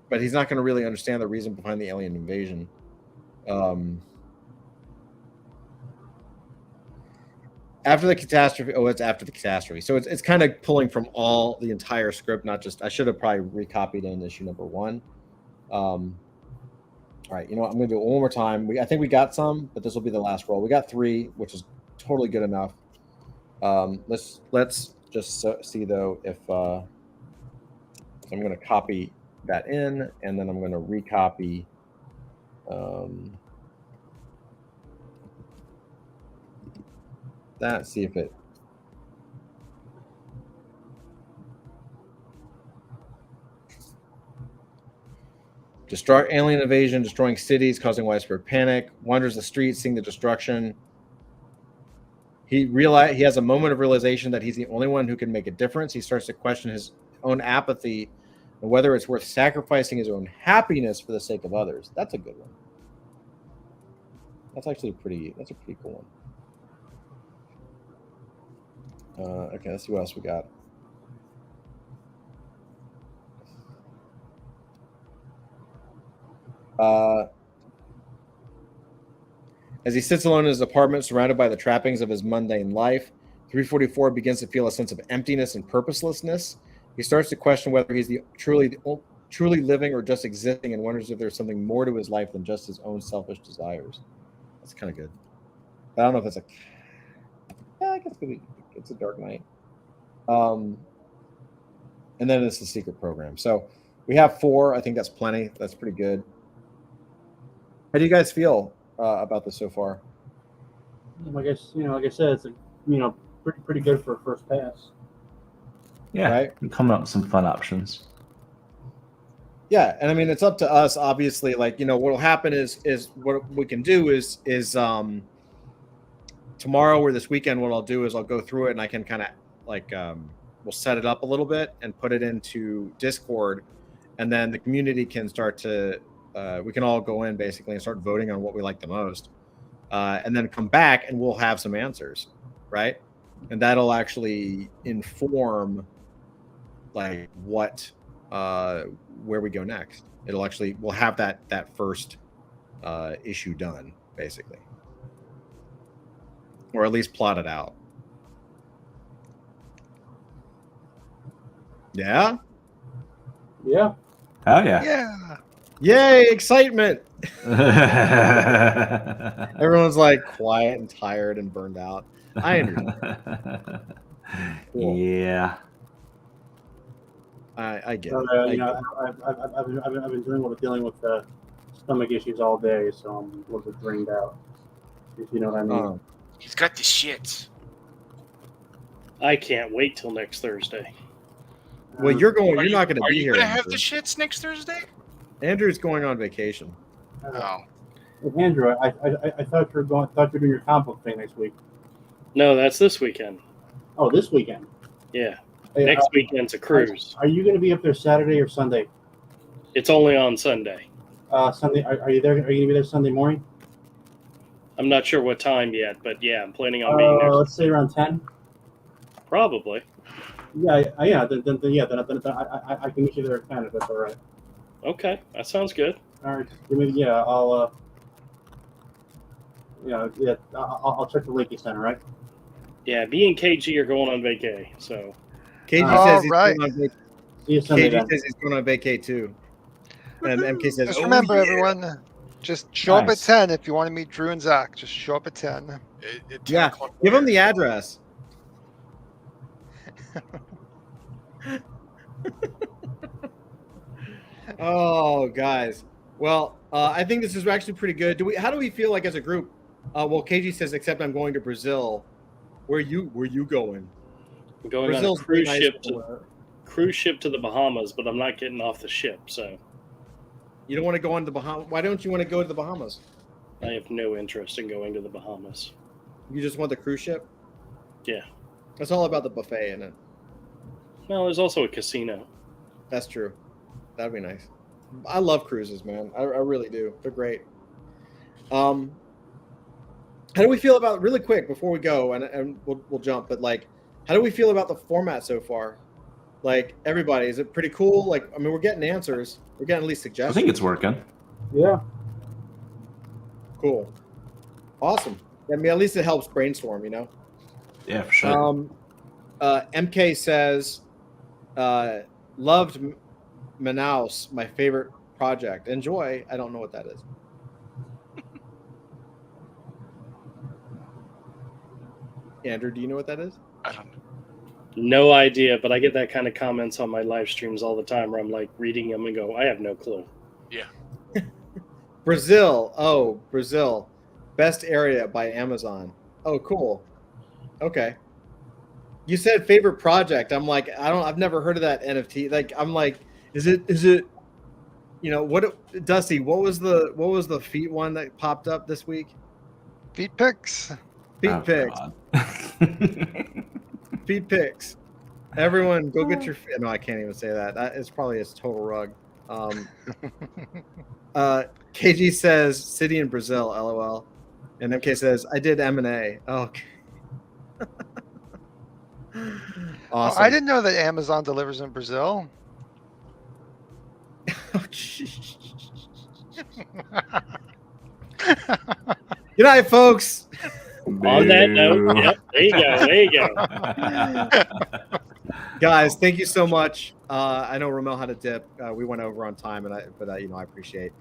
S1: but he's not going to really understand the reason behind the alien invasion. After the catastrophe. Oh, it's after the catastrophe. So it's kind of pulling from the entire script, not just. I should have probably recopied in issue number 1. All right, you know what? I'm going to do it one more time. I think we got some, but this will be the last roll. We got 3, which is totally good enough. Let's just see though if I'm going to copy that in, and then I'm going to recopy. That, see if it. Alien invasion, destroying cities, causing widespread panic. Wanders the streets, seeing the destruction. He has a moment of realization that he's the only one who can make a difference. He starts to question his own apathy and whether it's worth sacrificing his own happiness for the sake of others. That's a good one. That's actually a pretty cool one. Okay, let's see what else we got. As he sits alone in his apartment, surrounded by the trappings of his mundane life, 344 begins to feel a sense of emptiness and purposelessness. He starts to question whether he's truly living or just existing, and wonders if there's something more to his life than just his own selfish desires. That's kind of good. I don't know if it's I guess it's a Dark Knight. And then it's the secret program. So we have 4. I think that's plenty. That's pretty good. How do you guys feel about this so far?
S7: I guess like I said, it's pretty good for a first pass.
S8: Yeah,
S1: right?
S8: We're coming up with some fun options.
S1: Yeah, and I mean it's up to us. Obviously, like what will happen is what we can do is tomorrow or this weekend. What I'll do is I'll go through it and I can kind of we'll set it up a little bit and put it into Discord, and then the community can start to. We can all go in basically and start voting on what we like the most, and then come back and we'll have some answers, right? And that'll actually inform like what where we go next. We'll have that first issue done basically, or at least plot it out. Yeah.
S8: Oh yeah.
S2: Yeah.
S1: Yay, excitement. Everyone's like quiet and tired and burned out. I understand. Cool.
S8: Yeah.
S1: I get
S7: So,
S1: it.
S7: I've been dealing with stomach issues all day, so I'm a little bit drained out. If you know what I mean.
S4: He's got the shits.
S5: I can't wait till next Thursday.
S1: Well, you're not going to
S4: Are
S1: be
S4: you
S1: here.
S4: gonna have
S1: Andrew.
S4: the shits next Thursday?
S1: Andrew's going on vacation.
S4: Oh,
S7: Andrew, I thought you were doing your comic book thing next week.
S5: No, that's this weekend.
S7: Oh, this weekend.
S5: Yeah.
S7: Hey,
S5: Next weekend's a cruise.
S7: Are you going to be up there Saturday or Sunday?
S5: It's only on Sunday.
S7: Sunday. Are you there? Are you going to be there Sunday morning?
S5: I'm not sure what time yet, but yeah, I'm planning on being there.
S7: Let's say around 10.
S5: Probably.
S7: Yeah. Then I can meet you there at 10 if that's all right.
S5: Okay, that sounds good.
S7: All right. I'll I'll check the Lakey Center, right?
S5: Yeah, me and KG are going on vacay, so
S1: KG
S2: All
S1: says he's
S2: right.
S1: going on vacay.
S7: See you Sunday.
S1: KG
S7: Then.
S1: says he's going on vacay too. And MK says,
S2: Just
S1: "Oh,
S2: remember,
S1: yeah."
S2: everyone, just show up at
S8: Nice.
S2: 10 if you want to meet Drew and Zach. Just show up at 10.
S4: at 10
S1: Yeah,
S4: o'clock
S1: give him
S4: there.
S1: the address. Oh, guys. Well, I think this is actually pretty good. How do we feel like as a group? Well, KG says, except I'm going to Brazil. Where you going?
S5: I'm going
S1: Brazil's
S5: on a cruise
S1: pretty nice.
S5: ship to the Bahamas, but I'm not getting off the ship, so
S1: You don't want to go on the Bahamas? Why don't you want to go to the Bahamas?
S5: I have no interest in going to the Bahamas.
S1: You just want the cruise ship?
S5: Yeah.
S1: It's all about the buffet, isn't it?
S5: No, there's also a casino.
S1: That's true. That'd be nice. I love cruises, man. I really do. They're great. How do we feel about, really quick before we go, and we'll jump, but like, how do we feel about the format so far? Like, everybody, is it pretty cool? Like, I mean, we're getting answers. We're getting at least
S8: I
S1: suggestions.
S8: think it's working.
S7: Yeah.
S1: Cool. Awesome. I mean, at least it helps brainstorm, you know?
S8: Yeah, for sure.
S1: MK says, loved Manaus, my favorite project. Enjoy. I don't know what that is. Andrew, do you know what that is?
S4: I don't know.
S5: No idea, but I get that kind of comments on my live streams all the time where I'm like reading them and go, I have no clue.
S4: Yeah.
S1: Brazil. Oh, Brazil. Best area by Amazon. Oh, cool. Okay. You said favorite project. I'm like, I've never heard of that NFT. Like, I'm like, is it you know what, Dusty? What was the feet one that popped up this week?
S2: Feet pics.
S1: Feet pics. Feet pics. Everyone, go get your. No, I can't even say that. It's probably a total rug. KG says city in Brazil, LOL, and MK says I did M&A. Oh, okay. Awesome.
S2: Oh, I didn't know that Amazon delivers in Brazil.
S1: Oh, good night, folks.
S5: On that note, yep, there you go.
S1: Guys, thank you so much. I know Ramel had a dip. We went over on time, but I appreciate.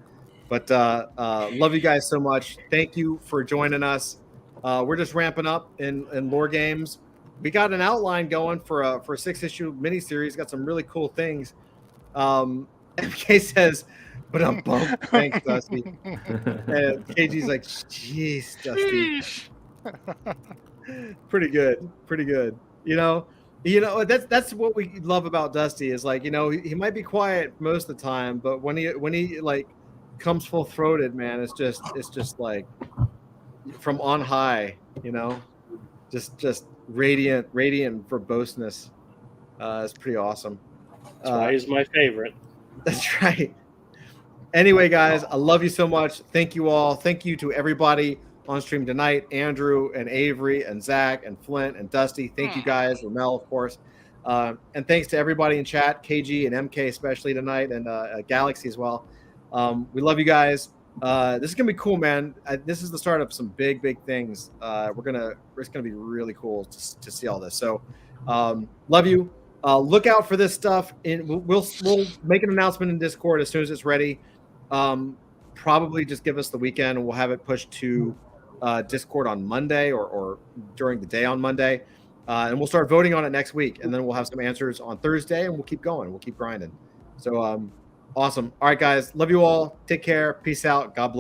S1: But love you guys so much. Thank you for joining us. We're just ramping up in Lore Games. We got an outline going for a 6-issue miniseries. Got some really cool things. MK says, but I'm bummed. Thanks, Dusty. And KG's like, jeez, Dusty. Pretty good. You know, that's what we love about Dusty is like, you know, he might be quiet most of the time, but when he like comes full throated, man, it's just like from on high, you know, just radiant verboseness. It's pretty awesome.
S5: That's why he's my favorite.
S1: That's right. Anyway, guys, I love you so much. Thank you all. Thank you to everybody on stream tonight, Andrew and Avery and Zach and Flint and Dusty. Thank you guys, Ramel, of course. And thanks to everybody in chat, KG and MK especially tonight, and Galaxy as well. We love you guys. This is gonna be cool, man. This is the start of some big things. It's gonna be really cool to see all this. So love you. Look out for this stuff. We'll make an announcement in Discord as soon as it's ready. Probably just give us the weekend and we'll have it pushed to Discord on Monday or during the day on Monday. And we'll start voting on it next week. And then we'll have some answers on Thursday and we'll keep going. We'll keep grinding. So awesome. All right, guys. Love you all. Take care. Peace out. God bless.